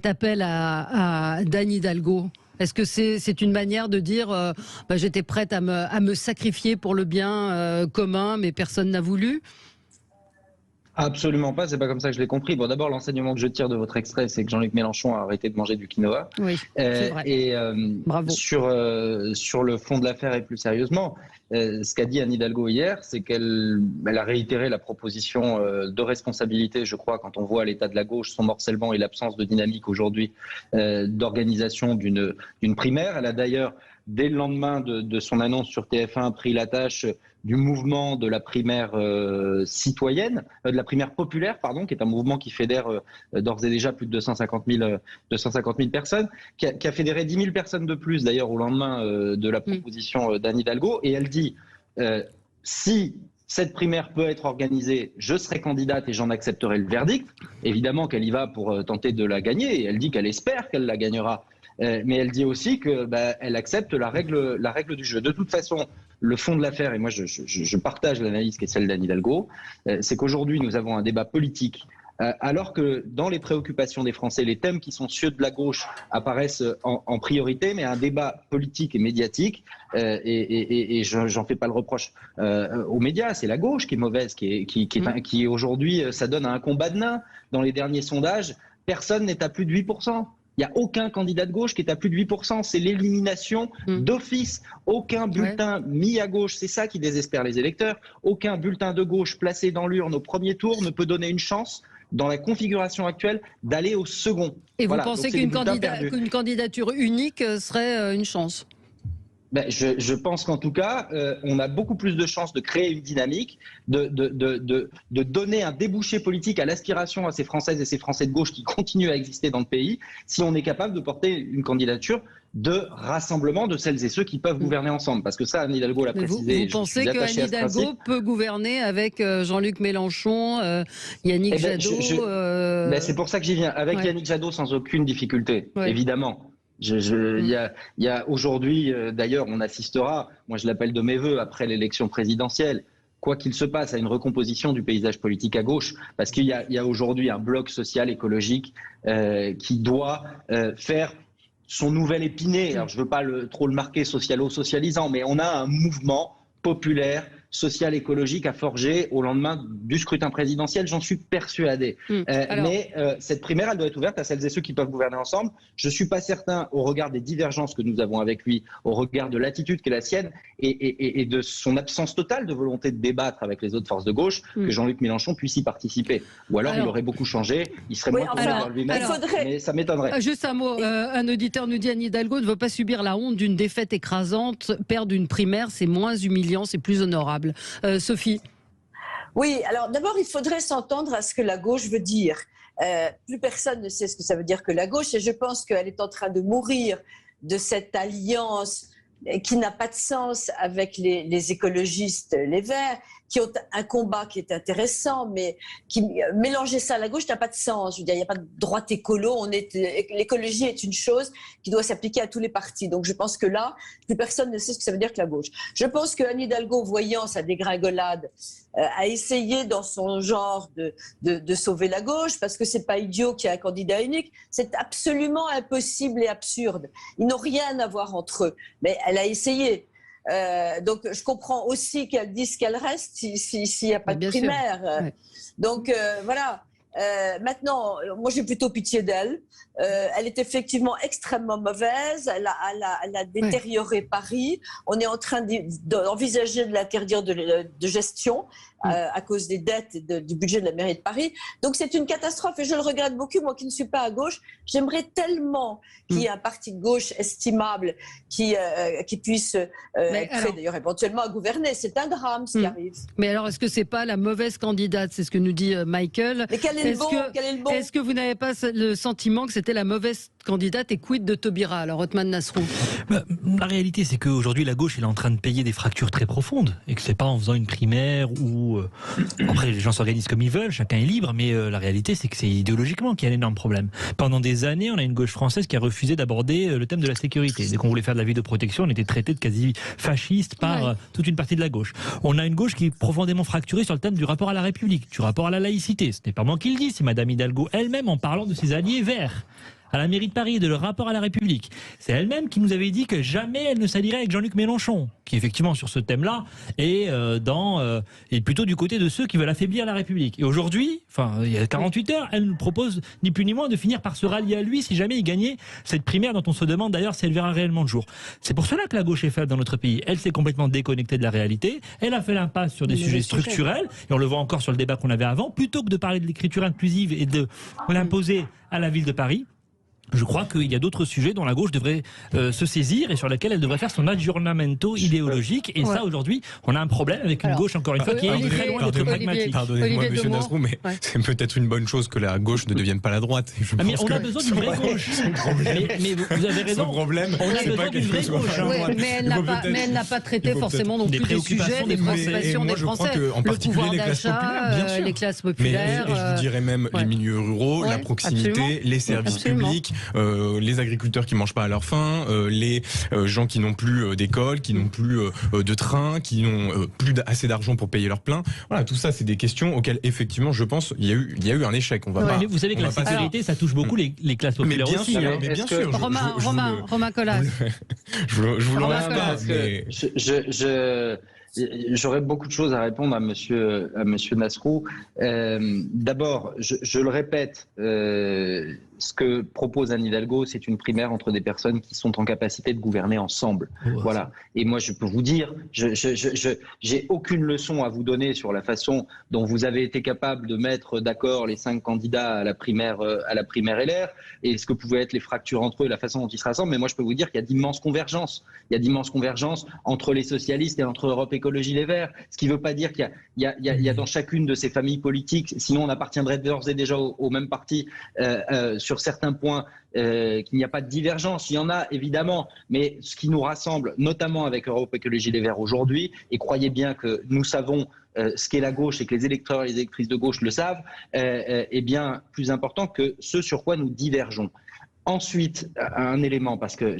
appel à d'Anne Hidalgo? Est-ce que c'est une manière de dire j'étais prête à me sacrifier pour le bien commun, mais personne n'a voulu? Absolument pas, c'est pas comme ça que je l'ai compris. Bon, d'abord, l'enseignement que je tire de votre extrait, c'est que Jean-Luc Mélenchon a arrêté de manger du quinoa. Oui, c'est vrai. Et bravo. Sur le fond de l'affaire et plus sérieusement, ce qu'a dit Anne Hidalgo hier, c'est qu'elle a réitéré la proposition de responsabilité, je crois, quand on voit l'état de la gauche, son morcellement et l'absence de dynamique aujourd'hui, d'organisation d'une primaire. Elle a d'ailleurs, dès le lendemain de son annonce sur TF1, pris la tâche du mouvement de la primaire citoyenne, de la primaire populaire, pardon, qui est un mouvement qui fédère d'ores et déjà plus de 250 000 personnes, qui a fédéré 10 000 personnes de plus d'ailleurs au lendemain de la proposition d'Anne Hidalgo. Et elle dit si cette primaire peut être organisée, je serai candidate et j'en accepterai le verdict. Évidemment qu'elle y va pour tenter de la gagner et elle dit qu'elle espère qu'elle la gagnera. Mais elle dit aussi que elle accepte la règle du jeu. De toute façon, le fond de l'affaire, et moi je partage l'analyse qui est celle d'Anne Hidalgo, c'est qu'aujourd'hui nous avons un débat politique, alors que dans les préoccupations des Français, les thèmes qui sont ceux de la gauche apparaissent en priorité, mais un débat politique et médiatique, et j'en fais pas le reproche aux médias, c'est la gauche qui est mauvaise, qui aujourd'hui, ça donne à un combat de nains. Dans les derniers sondages, personne n'est à plus de 8%. Il n'y a aucun candidat de gauche qui est à plus de 8%. C'est l'élimination d'office. Aucun bulletin mis à gauche, c'est ça qui désespère les électeurs. Aucun bulletin de gauche placé dans l'urne au premier tour ne peut donner une chance, dans la configuration actuelle, d'aller au second. Et voilà. Vous pensez qu'une candidature unique serait une chance? Je pense qu'en tout cas, on a beaucoup plus de chances de créer une dynamique, de donner un débouché politique à l'aspiration à ces Françaises et ces Français de gauche qui continuent à exister dans le pays, si on est capable de porter une candidature de rassemblement de celles et ceux qui peuvent gouverner ensemble. Parce que ça, Anne Hidalgo l'a précisé. Vous pensez qu'Anne Hidalgo peut gouverner avec Jean-Luc Mélenchon, Yannick Jadot c'est pour ça que j'y viens. Avec Yannick Jadot, sans aucune difficulté, évidemment. Il y a aujourd'hui, d'ailleurs, on assistera, moi je l'appelle de mes voeux, après l'élection présidentielle, quoi qu'il se passe, à une recomposition du paysage politique à gauche, parce qu'il y a aujourd'hui un bloc social écologique qui doit faire son nouvel épiné. Alors je ne veux pas trop le marquer socialo-socialisant, mais on a un mouvement populaire, social, écologique à forger au lendemain du scrutin présidentiel, j'en suis persuadé. Mais cette primaire, elle doit être ouverte à celles et ceux qui peuvent gouverner ensemble. Je ne suis pas certain, au regard des divergences que nous avons avec lui, au regard de l'attitude qui est la sienne et de son absence totale de volonté de débattre avec les autres forces de gauche, que Jean-Luc Mélenchon puisse y participer. Ou alors il aurait beaucoup changé, il serait moins tourné vers lui-même, mais ça m'étonnerait. Juste un mot, un auditeur nous dit Anne Hidalgo ne veut pas subir la honte d'une défaite écrasante. Perdre une primaire, c'est moins humiliant, c'est plus honorable. Sophie. Oui, alors d'abord, il faudrait s'entendre à ce que la gauche veut dire. Plus personne ne sait ce que ça veut dire que la gauche, et je pense qu'elle est en train de mourir de cette alliance qui n'a pas de sens avec les écologistes, les Verts, qui ont un combat qui est intéressant, mais qui mélanger ça à la gauche n'a pas de sens. Je veux dire, il n'y a pas de droite écolo. L'écologie est une chose qui doit s'appliquer à tous les partis. Donc je pense que là, plus personne ne sait ce que ça veut dire que la gauche. Je pense que Anne Hidalgo, voyant sa dégringolade, a essayé dans son genre de sauver la gauche, parce que c'est pas idiot qu'il y ait un candidat unique. C'est absolument impossible et absurde. Ils n'ont rien à voir entre eux. Mais elle a essayé. Donc je comprends aussi qu'elle dise qu'elle reste s'il n'y a pas de primaire. Ouais. Donc voilà. Maintenant, moi j'ai plutôt pitié d'elle. Elle est effectivement extrêmement mauvaise. Elle a détérioré Paris. On est en train d'envisager de l'interdire de gestion à cause des dettes et du budget de la mairie de Paris. Donc c'est une catastrophe et je le regrette beaucoup. Moi qui ne suis pas à gauche, j'aimerais tellement qu'il y ait un parti de gauche estimable qui puisse être d'ailleurs éventuellement à gouverner. C'est un drame ce qui arrive. Mais alors est-ce que c'est pas la mauvaise candidate? C'est ce que nous dit Michael. Mais quel est le bon? Est-ce que vous n'avez pas le sentiment que c'était la mauvaise candidate et quid de Taubira? Alors Othmane Nasrou. La réalité, c'est qu'aujourd'hui la gauche elle est en train de payer des fractures très profondes et que c'est pas en faisant une primaire où après les gens s'organisent comme ils veulent, chacun est libre, mais la réalité c'est que c'est idéologiquement qu'il y a un énorme problème. Pendant des années, on a une gauche française qui a refusé d'aborder le thème de la sécurité. Dès qu'on voulait faire de la vidéoprotection, on était traité de quasi fasciste par toute une partie de la gauche. On a une gauche qui est profondément fracturée sur le thème du rapport à la République, du rapport à la laïcité. Ce n'est pas moi qui le dis, c'est Madame Hidalgo elle-même en parlant de ses alliés verts à la mairie de Paris, de leur rapport à la République. C'est elle-même qui nous avait dit que jamais elle ne s'allierait avec Jean-Luc Mélenchon, qui effectivement sur ce thème-là est plutôt du côté de ceux qui veulent affaiblir la République. Et aujourd'hui, il y a 48 heures, elle nous propose ni plus ni moins de finir par se rallier à lui si jamais il gagnait cette primaire dont on se demande d'ailleurs si elle verra réellement le jour. C'est pour cela que la gauche est faible dans notre pays. Elle s'est complètement déconnectée de la réalité. Elle a fait l'impasse sur des sujets structurels, et on le voit encore sur le débat qu'on avait avant, plutôt que de parler de l'écriture inclusive et de l'imposer à la ville de Paris. Je crois qu'il y a d'autres sujets dont la gauche devrait se saisir et sur lesquels elle devrait faire son aggiornamento idéologique. Et ça, aujourd'hui, on a un problème avec une gauche, encore une fois, qui est très loin d'être pragmatique. Pardonnez-moi, monsieur Nasrou, mais c'est peut-être une bonne chose que la gauche ne devienne pas la droite. Mais on a besoin d'une vraie gauche. Mais vous avez raison. Son problème, on a besoin d'une vraie gauche. Mais elle n'a pas traité forcément non plus des sujets, des préoccupations des Français. En particulier les classes populaires, bien sûr. Les classes populaires. Mais je vous dirais même les milieux ruraux, la proximité, les services publics. Les agriculteurs qui mangent pas à leur faim, les gens qui n'ont plus d'école, qui n'ont plus de train, qui n'ont plus assez d'argent pour payer leur plein. Voilà, tout ça, c'est des questions auxquelles effectivement, je pense, il y a eu un échec. On va pas. Vous savez que la sécurité, ça touche beaucoup les classes populaires mais bien aussi. Sûr, mais bien sûr. Romain Colas. Je vous l'enlève pas. J'aurais beaucoup de choses à répondre à Monsieur Nasrou. D'abord, je le répète, ce que propose Anne Hidalgo, c'est une primaire entre des personnes qui sont en capacité de gouverner ensemble. Voilà. Et moi, je peux vous dire, j'ai aucune leçon à vous donner sur la façon dont vous avez été capable de mettre d'accord les 5 candidats à la primaire LR et ce que pouvaient être les fractures entre eux et la façon dont ils se rassemblent. Mais moi, je peux vous dire qu'il y a d'immenses convergences. Il y a d'immenses convergences entre les socialistes et entre Europe Écologie Les Verts. Ce qui ne veut pas dire qu'il y a dans chacune de ces familles politiques, sinon on appartiendrait d'ores et déjà au même parti, sur certains points, qu'il n'y a pas de divergence. Il y en a évidemment, mais ce qui nous rassemble, notamment avec Europe Écologie Les Verts aujourd'hui, et croyez bien que nous savons ce qu'est la gauche et que les électeurs et les électrices de gauche le savent, est bien plus important que ce sur quoi nous divergeons. Ensuite, un élément, parce que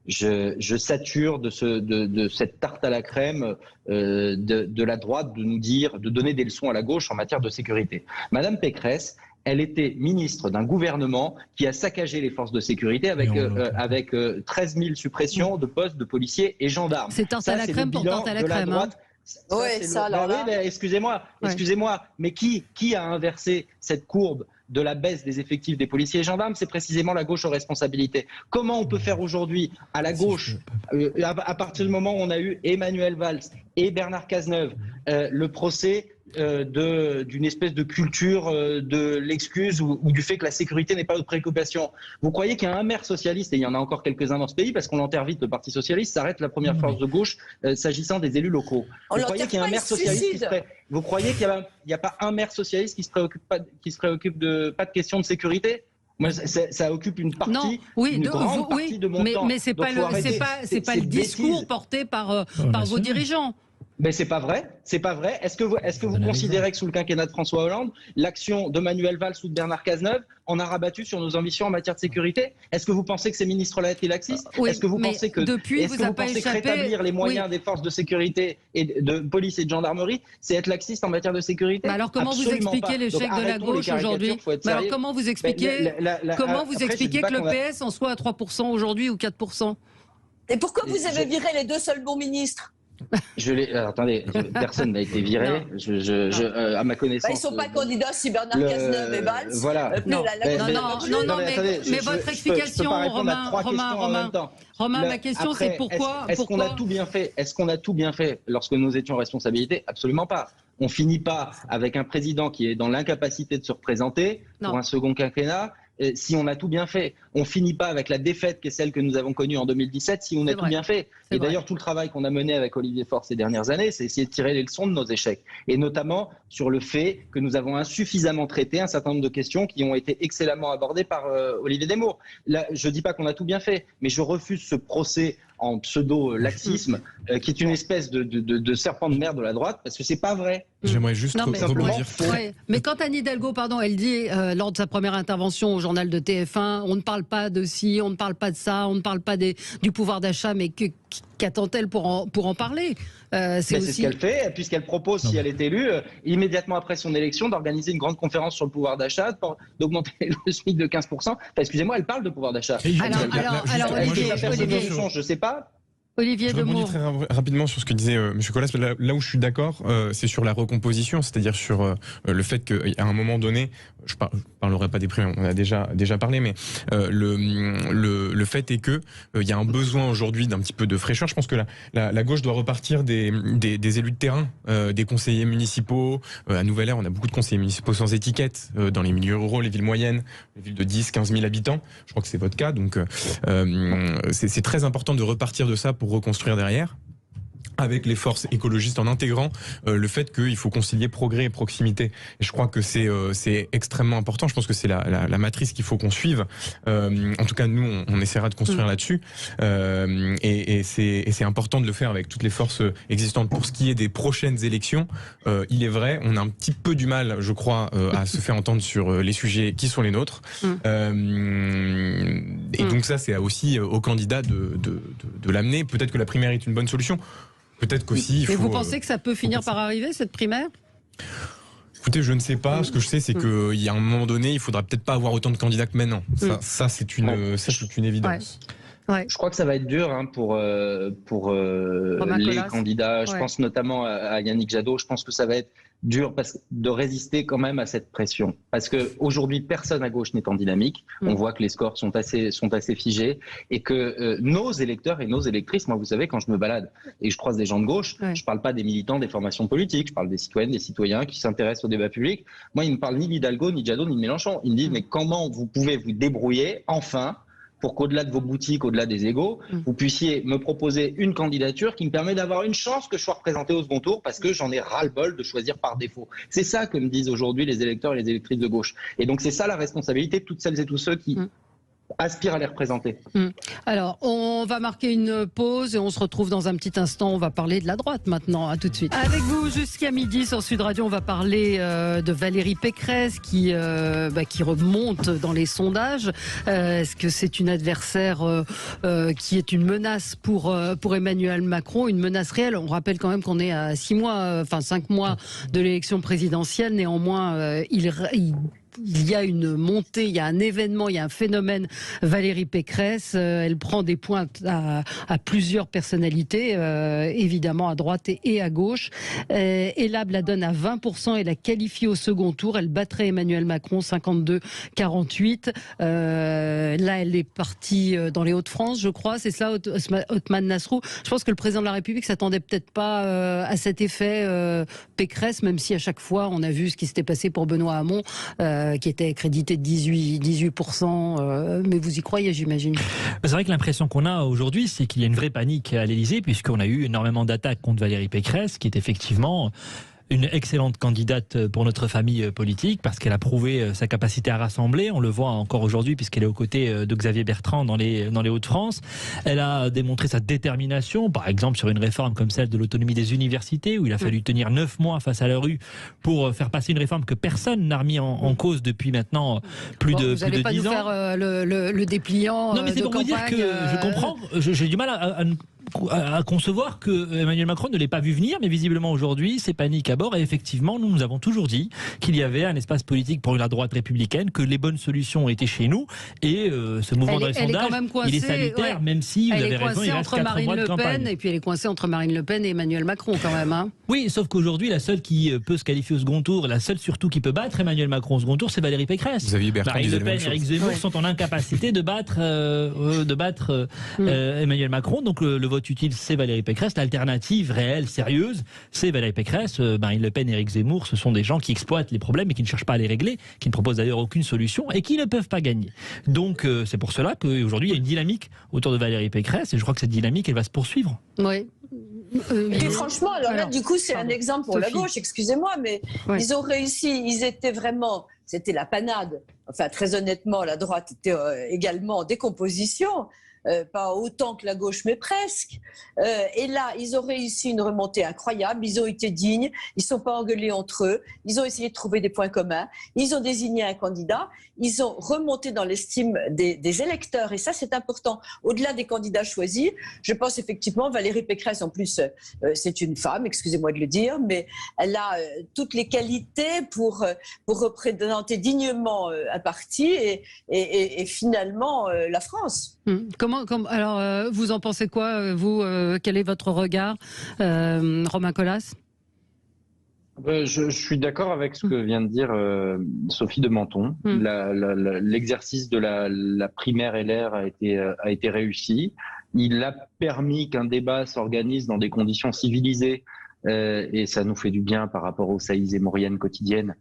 je sature de cette tarte à la crème de la droite de donner des leçons à la gauche en matière de sécurité. Madame Pécresse, elle était ministre d'un gouvernement qui a saccagé les forces de sécurité avec 13 000 suppressions de postes de policiers et gendarmes. C'est tarte à la crème pour tarte à la crème. Excusez-moi, mais qui a inversé cette courbe de la baisse des effectifs des policiers et gendarmes? C'est précisément la gauche aux responsabilités. Comment on peut faire aujourd'hui à la gauche, à partir du moment où on a eu Emmanuel Valls et Bernard Cazeneuve, le procès d'une espèce de culture de l'excuse ou du fait que la sécurité n'est pas notre préoccupation. Vous croyez qu'il y a un maire socialiste, et il y en a encore quelques-uns dans ce pays, parce qu'on l'enterre vite, le Parti socialiste, ça arrête la première force de gauche s'agissant des élus locaux. Vous croyez qu'il y a un maire socialiste vous croyez qu'il n'y a pas un maire socialiste qui se préoccupe pas de questions de sécurité? Moi, ça occupe une partie, grande partie de mon temps. Mais c'est pas le discours porté par vos dirigeants. Mais c'est pas vrai. Est-ce que vous considérez que sous le quinquennat de François Hollande, l'action de Manuel Valls ou de Bernard Cazeneuve en a rabattu sur nos ambitions en matière de sécurité? Est-ce que vous pensez que ces ministres-là étaient laxistes? Oui, est-ce que vous pensez que rétablir les moyens des forces de sécurité et de police et de gendarmerie, c'est être laxiste en matière de sécurité? Alors comment vous expliquez l'échec de la gauche aujourd'hui? Alors comment vous expliquez que le PS en soit à 3% aujourd'hui ou 4%? Et pourquoi vous avez viré les 2 seuls bons ministres? Attendez, personne n'a été viré. À ma connaissance. Ils ne sont pas candidats si Bernard Cazeneuve et Valls. Voilà. Non, mais votre explication, Romain, ma question c'est pourquoi Est-ce qu'on a tout bien fait? Est-ce qu'on a tout bien fait lorsque nous étions en responsabilité? Absolument pas. On finit pas avec un président qui est dans l'incapacité de se représenter pour un second quinquennat. Si on a tout bien fait, on finit pas avec la défaite qui est celle que nous avons connue en 2017 si on a tout bien fait. Et d'ailleurs, tout le travail qu'on a mené avec Olivier Faure ces dernières années, c'est essayer de tirer les leçons de nos échecs. Et notamment sur le fait que nous avons insuffisamment traité un certain nombre de questions qui ont été excellemment abordées par Olivier Desmours. Là, je dis pas qu'on a tout bien fait, mais je refuse ce procès en pseudo-laxisme qui est une espèce de serpent de mer de la droite, parce que c'est pas vrai. J'aimerais juste rebondir. Mais quand Anne Hidalgo, elle dit lors de sa première intervention au journal de TF1, on ne parle pas de ci, on ne parle pas de ça, on ne parle pas du pouvoir d'achat, mais qu'attend-elle pour en parler? C'est ce qu'elle fait, puisqu'elle propose, si elle est élue, immédiatement après son élection, d'organiser une grande conférence sur le pouvoir d'achat, d'augmenter le SMIC de 15%. Enfin, excusez-moi, elle parle de pouvoir d'achat. Alors, Olivier, je ne sais pas. Olivier Demaux. Très rapidement sur ce que disait M. Collas. Là où je suis d'accord, c'est sur la recomposition, c'est-à-dire sur le fait qu'à un moment donné, je parlerai pas des prix, on a déjà parlé, mais le fait est que il y a un besoin aujourd'hui d'un petit peu de fraîcheur. Je pense que la gauche doit repartir des élus de terrain, des conseillers municipaux. À Nouvelle Ère, on a beaucoup de conseillers municipaux sans étiquette dans les milieux ruraux, les villes moyennes, les villes de 10-15 000 habitants. Je crois que c'est votre cas, donc c'est très important de repartir de ça pour reconstruire derrière, avec les forces écologistes, en intégrant le fait qu'il faut concilier progrès et proximité. Et je crois que c'est extrêmement important. Je pense que c'est la matrice qu'il faut qu'on suive. En tout cas, nous, on essaiera de construire là-dessus. Et c'est important de le faire avec toutes les forces existantes. Pour ce qui est des prochaines élections, il est vrai, on a un petit peu du mal, je crois, à se faire entendre sur les sujets qui sont les nôtres. Et donc ça, c'est aussi aux candidats de l'amener. Peut-être que la primaire est une bonne solution. Peut-être qu'aussi il faut... Et vous pensez que ça peut finir par arriver, cette primaire? Écoutez, je ne sais pas. Ce que je sais, c'est qu'il y a un moment donné, il faudra peut-être pas avoir autant de candidats que maintenant. Ça, c'est une évidence. Ouais. Je crois que ça va être dur pour les candidats. Je pense notamment à Yannick Jadot. Je pense que ça va être dur de résister quand même à cette pression. Parce qu'aujourd'hui, personne à gauche n'est en dynamique. On voit que les scores sont assez figés et que nos électeurs et nos électrices, moi, vous savez, quand je me balade et que je croise des gens de gauche, je ne parle pas des militants des formations politiques, je parle des citoyennes, des citoyens qui s'intéressent au débat public. Moi, ils ne me parlent ni d'Hidalgo, ni de Jadot, ni de Mélenchon. Ils me disent, mais comment vous pouvez vous débrouiller, enfin, pour qu'au-delà de vos boutiques, au-delà des égos, vous puissiez me proposer une candidature qui me permet d'avoir une chance que je sois représenté au second tour parce que j'en ai ras-le-bol de choisir par défaut. C'est ça que me disent aujourd'hui les électeurs et les électrices de gauche. Et donc c'est ça la responsabilité de toutes celles et tous ceux qui aspirent à les représenter. Alors, on va marquer une pause et on se retrouve dans un petit instant. On va parler de la droite maintenant. À tout de suite. Avec vous jusqu'à midi sur Sud Radio, on va parler de Valérie Pécresse qui remonte dans les sondages. Est-ce que c'est une adversaire qui est une menace pour Emmanuel Macron, une menace réelle? On rappelle quand même qu'on est à 5 mois de l'élection présidentielle. Néanmoins, il y a une montée, il y a un événement, il y a un phénomène. Valérie Pécresse, elle prend des points à plusieurs personnalités, évidemment à droite et à gauche. Elab la donne à 20% et la qualifie au second tour. Elle battrait Emmanuel Macron 52-48. Là, elle est partie dans les Hauts-de-France, je crois. C'est ça, Othmane Nasrou. Je pense que le président de la République s'attendait peut-être pas à cet effet Pécresse, même si à chaque fois on a vu ce qui s'était passé pour Benoît Hamon. Qui était crédité de 18%, mais vous y croyez, j'imagine. C'est vrai que l'impression qu'on a aujourd'hui, c'est qu'il y a une vraie panique à l'Élysée, puisqu'on a eu énormément d'attaques contre Valérie Pécresse, qui est effectivement une excellente candidate pour notre famille politique parce qu'elle a prouvé sa capacité à rassembler. On le voit encore aujourd'hui puisqu'elle est aux côtés de Xavier Bertrand dans les Hauts-de-France. Elle a démontré sa détermination, par exemple sur une réforme comme celle de l'autonomie des universités où il a fallu tenir 9 mois face à la rue pour faire passer une réforme que personne n'a remis en cause depuis maintenant plus de 10 ans. Vous n'allez pas nous faire le dépliant. Non, mais c'est pour vous dire que je comprends, j'ai du mal à concevoir que Emmanuel Macron ne l'ait pas vu venir, mais visiblement aujourd'hui c'est panique à bord et effectivement nous avons toujours dit qu'il y avait un espace politique pour la droite républicaine, que les bonnes solutions étaient chez nous et ce mouvement dans les sondages il est salutaire, même si vous avez raison, il reste 4 mois de campagne. Et puis elle est coincée entre Marine Le Pen et Emmanuel Macron quand même. Hein. Oui, sauf qu'aujourd'hui la seule qui peut se qualifier au second tour, la seule surtout qui peut battre Emmanuel Macron au second tour, c'est Valérie Pécresse. Xavier Bertrand Marine Le Pen et Éric Zemmour sont en incapacité de battre Emmanuel Macron, donc le vote utile c'est Valérie Pécresse. L'alternative réelle, sérieuse, c'est Valérie Pécresse. Marine Le Pen et Éric Zemmour, ce sont des gens qui exploitent les problèmes et qui ne cherchent pas à les régler, qui ne proposent d'ailleurs aucune solution et qui ne peuvent pas gagner. Donc c'est pour cela qu'aujourd'hui il y a une dynamique autour de Valérie Pécresse et je crois que cette dynamique elle va se poursuivre. Oui. Et franchement, alors là, du coup, c'est un exemple pour la gauche, excusez-moi, mais ils ont réussi, c'était la panade. Enfin, très honnêtement, la droite était également en décomposition. Pas autant que la gauche, mais presque. Et là, ils ont réussi une remontée incroyable. Ils ont été dignes. Ils ne sont pas engueulés entre eux. Ils ont essayé de trouver des points communs. Ils ont désigné un candidat. Ils ont remonté dans l'estime des électeurs. Et ça, c'est important. Au-delà des candidats choisis, je pense effectivement, Valérie Pécresse, en plus, c'est une femme, excusez-moi de le dire, mais elle a toutes les qualités pour représenter dignement un parti et finalement la France. Alors, vous en pensez quoi, vous quel est votre regard, Romain Colas ? Je suis d'accord avec ce que vient de dire Sophie de Menton. L'exercice de la primaire LR a été réussi. Il a permis qu'un débat s'organise dans des conditions civilisées et ça nous fait du bien par rapport aux saillies émoriennes quotidiennes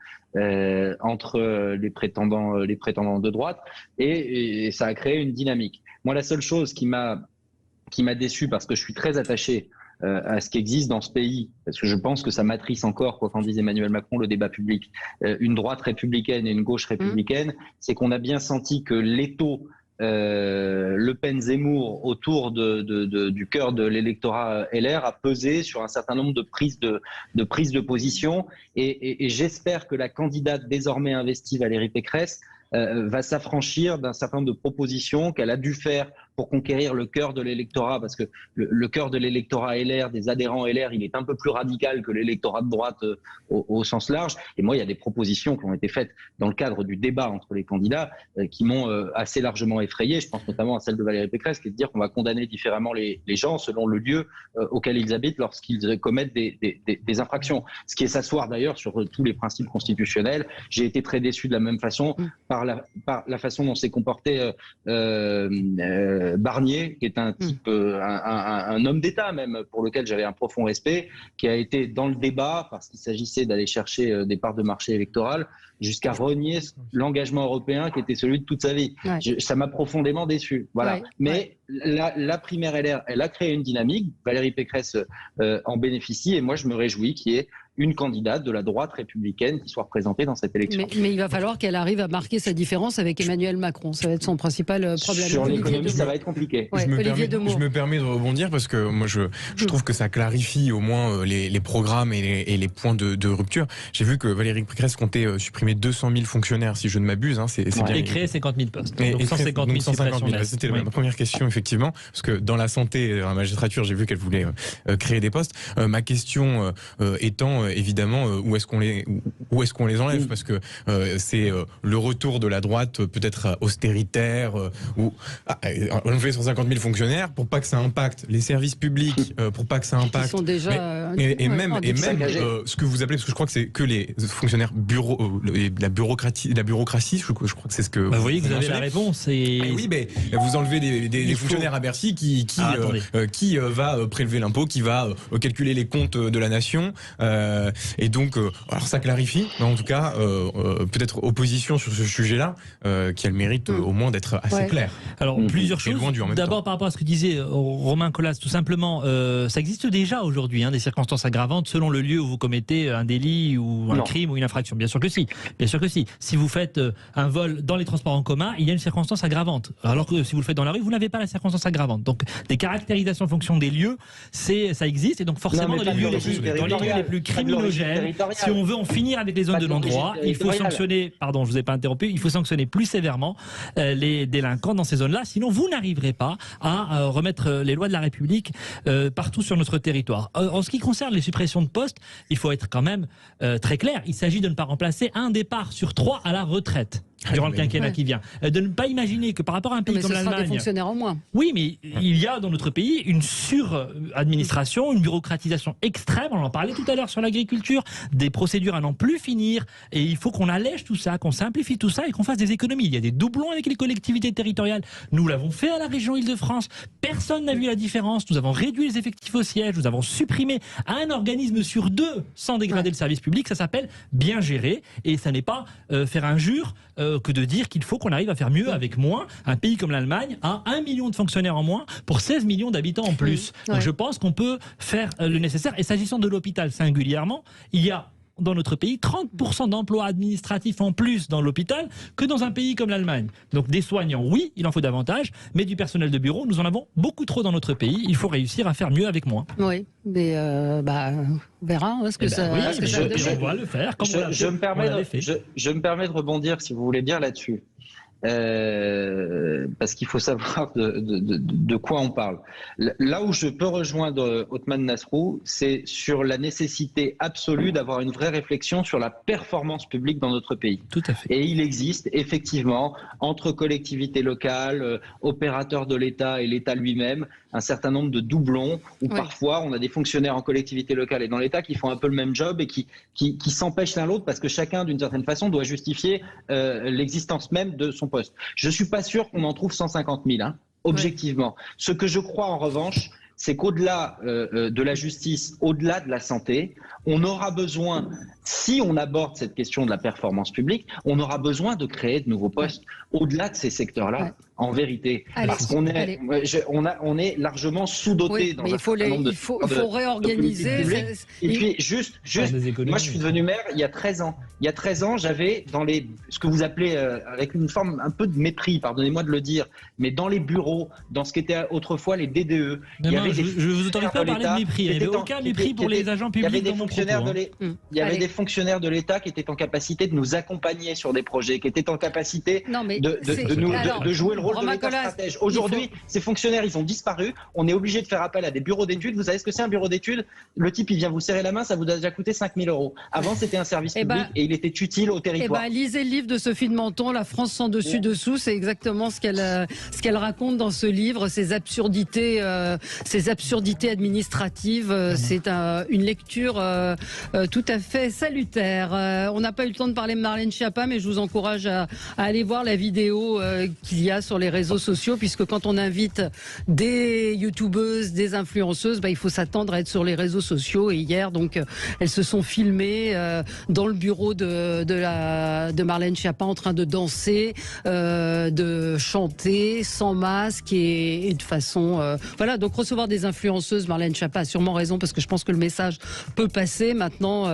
entre les prétendants de droite et ça a créé une dynamique. Moi, la seule chose qui m'a déçu, parce que je suis très attaché à ce qui existe dans ce pays, parce que je pense que ça matrice encore, quoi qu'en dise Emmanuel Macron, le débat public, une droite républicaine et une gauche républicaine, c'est qu'on a bien senti que l'étau Le Pen-Zemmour autour du cœur de l'électorat LR a pesé sur un certain nombre de prises de position et j'espère que la candidate désormais investie, Valérie Pécresse, va s'affranchir d'un certain nombre de propositions qu'elle a dû faire pour conquérir le cœur de l'électorat, parce que le cœur de l'électorat LR, des adhérents LR, il est un peu plus radical que l'électorat de droite au sens large. Et moi, il y a des propositions qui ont été faites dans le cadre du débat entre les candidats qui m'ont assez largement effrayé. Je pense notamment à celle de Valérie Pécresse, qui est de dire qu'on va condamner différemment les gens selon le lieu auquel ils habitent lorsqu'ils commettent des infractions. Ce qui est s'asseoir d'ailleurs sur tous les principes constitutionnels. J'ai été très déçu de la même façon par la façon dont s'est comporté Barnier, qui est un type, un homme d'État même, pour lequel j'avais un profond respect, qui a été dans le débat, parce qu'il s'agissait d'aller chercher des parts de marché électorales, jusqu'à renier l'engagement européen qui était celui de toute sa vie. Ouais. Ça m'a profondément déçu. Voilà. Ouais, mais la primaire LR, elle a créé une dynamique. Valérie Pécresse en bénéficie, et moi je me réjouis qu'il y ait une candidate de la droite républicaine qui soit représentée dans cette élection. Mais il va falloir qu'elle arrive à marquer sa différence avec Emmanuel Macron. Ça va être son principal problème. Sur l'économie, ça va être compliqué. Ouais, je me permets de rebondir parce que moi je trouve que ça clarifie au moins les programmes et les points de rupture. J'ai vu que Valérie Pécresse comptait supprimer 200 000 fonctionnaires, si je ne m'abuse. Hein, c'est bien. Et créer 50 000 postes. Donc 150 000 suppressions. C'était ma première question, effectivement. Parce que dans la santé, dans la magistrature, j'ai vu qu'elle voulait créer des postes. Ma question étant évidemment où est-ce qu'on les enlève, parce que c'est le retour de la droite peut-être austéritaire on fait 150 000 fonctionnaires pour pas que ça impacte les services publics, pour pas que ça impacte. Ils sont déjà même ce que vous appelez, parce que je crois que c'est que les fonctionnaires la bureaucratie, je crois que c'est ce que. Vous voyez que vous avez la réponse. Oui, mais vous enlevez des fonctionnaires à Bercy qui va prélever l'impôt, qui va calculer les comptes de la nation. Et donc, alors ça clarifie, mais en tout cas, peut-être opposition sur ce sujet-là, qui a le mérite au moins d'être assez clair. Alors, plusieurs choses. D'abord, par rapport à ce que disait Romain Colas, tout simplement, ça existe déjà aujourd'hui, des circonstances aggravantes selon le lieu où vous commettez un délit ou un crime ou une infraction. Bien sûr que si. Bien sûr que si. Si vous faites un vol dans les transports en commun, il y a une circonstance aggravante. Alors que si vous le faites dans la rue, vous n'avez pas la circonstance aggravante. Donc, des caractérisations en fonction des lieux, ça existe. Et donc, forcément, dans les lieux les plus criminogènes, si on veut en finir avec les zones de non-droit, il faut sanctionner, pardon, je vous ai pas interrompu, il faut sanctionner plus sévèrement les délinquants dans ces zones-là. Sinon, vous n'arriverez pas à remettre les lois de la République partout sur notre territoire. En ce qui concerne les suppressions de postes, il faut être quand même très clair. Il s'agit de ne pas remplacer un départ sur 3 à la retraite durant le quinquennat qui vient. De ne pas imaginer que par rapport à un pays comme l'Allemagne... Mais ce sera des fonctionnaires en moins. Oui, mais il y a dans notre pays une suradministration, une bureaucratisation extrême, on en parlait tout à l'heure sur l'agriculture, des procédures à n'en plus finir, et il faut qu'on allège tout ça, qu'on simplifie tout ça et qu'on fasse des économies. Il y a des doublons avec les collectivités territoriales. Nous l'avons fait à la région Île-de-France. Personne n'a vu la différence. Nous avons réduit les effectifs au siège, nous avons supprimé un organisme sur 2 sans dégrader le service public. Ça s'appelle bien gérer, et ça n'est pas faire injure que de dire qu'il faut qu'on arrive à faire mieux avec moins. Un pays comme l'Allemagne a 1 million de fonctionnaires en moins pour 16 millions d'habitants en plus. Donc je pense qu'on peut faire le nécessaire. Et s'agissant de l'hôpital singulièrement, il y a dans notre pays 30% d'emplois administratifs en plus dans l'hôpital que dans un pays comme l'Allemagne. Donc des soignants, oui, il en faut davantage, mais du personnel de bureau, nous en avons beaucoup trop dans notre pays. Il faut réussir à faire mieux avec moins. Oui, mais on verra. Est-ce que ça on va le faire. Je me permets de rebondir, si vous voulez bien, là-dessus. Parce qu'il faut savoir de quoi on parle. Là où je peux rejoindre Othmane Nasrou, c'est sur la nécessité absolue d'avoir une vraie réflexion sur la performance publique dans notre pays. Tout à fait. Et il existe effectivement entre collectivités locales, opérateurs de l'État et l'État lui-même, un certain nombre de doublons où parfois on a des fonctionnaires en collectivité locale et dans l'État qui font un peu le même job et qui s'empêchent l'un l'autre parce que chacun d'une certaine façon doit justifier l'existence même de son poste. Je ne suis pas sûr qu'on en trouve 150 000, objectivement. Ce que je crois en revanche, c'est qu'au-delà de la justice, au-delà de la santé, on aura besoin, si on aborde cette question de la performance publique, on aura besoin de créer de nouveaux postes au-delà de ces secteurs-là, en vérité. Parce qu'on est, on est largement sous-doté dans un certain nombre de... Il faut réorganiser. Et puis, juste moi je suis devenu maire il y a 13 ans. Il y a 13 ans, j'avais dans ce que vous appelez, avec une forme un peu de mépris, pardonnez-moi de le dire, mais dans les bureaux, dans ce qu'était autrefois les DDE, je ne vous autorise pas à parler de mépris. Il n'y avait aucun mépris pour les agents publics dans mon propos. Il y avait des fonctionnaires de l'État qui étaient en capacité de nous accompagner sur des projets, qui étaient en capacité de jouer le rôle de l'État stratège. Aujourd'hui, ces fonctionnaires, ils ont disparu. On est obligé de faire appel à des bureaux d'études. Vous savez ce que c'est un bureau d'études? Le type, il vient vous serrer la main, ça vous a déjà coûté 5 000 €. Avant, c'était un service public et il était utile au territoire. Lisez le livre de Sophie de Menton, La France sans dessus-dessous. C'est exactement ce qu'elle raconte dans ce livre, ces absurdités administratives. C'est une lecture tout à fait salutaire. On n'a pas eu le temps de parler de Marlène Schiappa, mais je vous encourage à aller voir la vidéo qu'il y a sur les réseaux sociaux, puisque quand on invite des youtubeuses, des influenceuses, il faut s'attendre à être sur les réseaux sociaux. Et hier, donc, elles se sont filmées dans le bureau de Marlène Schiappa en train de danser, de chanter sans masque et de façon... voilà, donc recevoir des influenceuses, Marlène Schiappa a sûrement raison, parce que je pense que le message peut passer. Maintenant,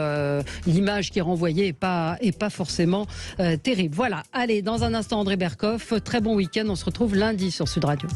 l'image qui est renvoyée est pas forcément terrible. Voilà, allez, dans un instant, André Berkoff, très bon week-end, on se retrouve lundi sur Sud Radio.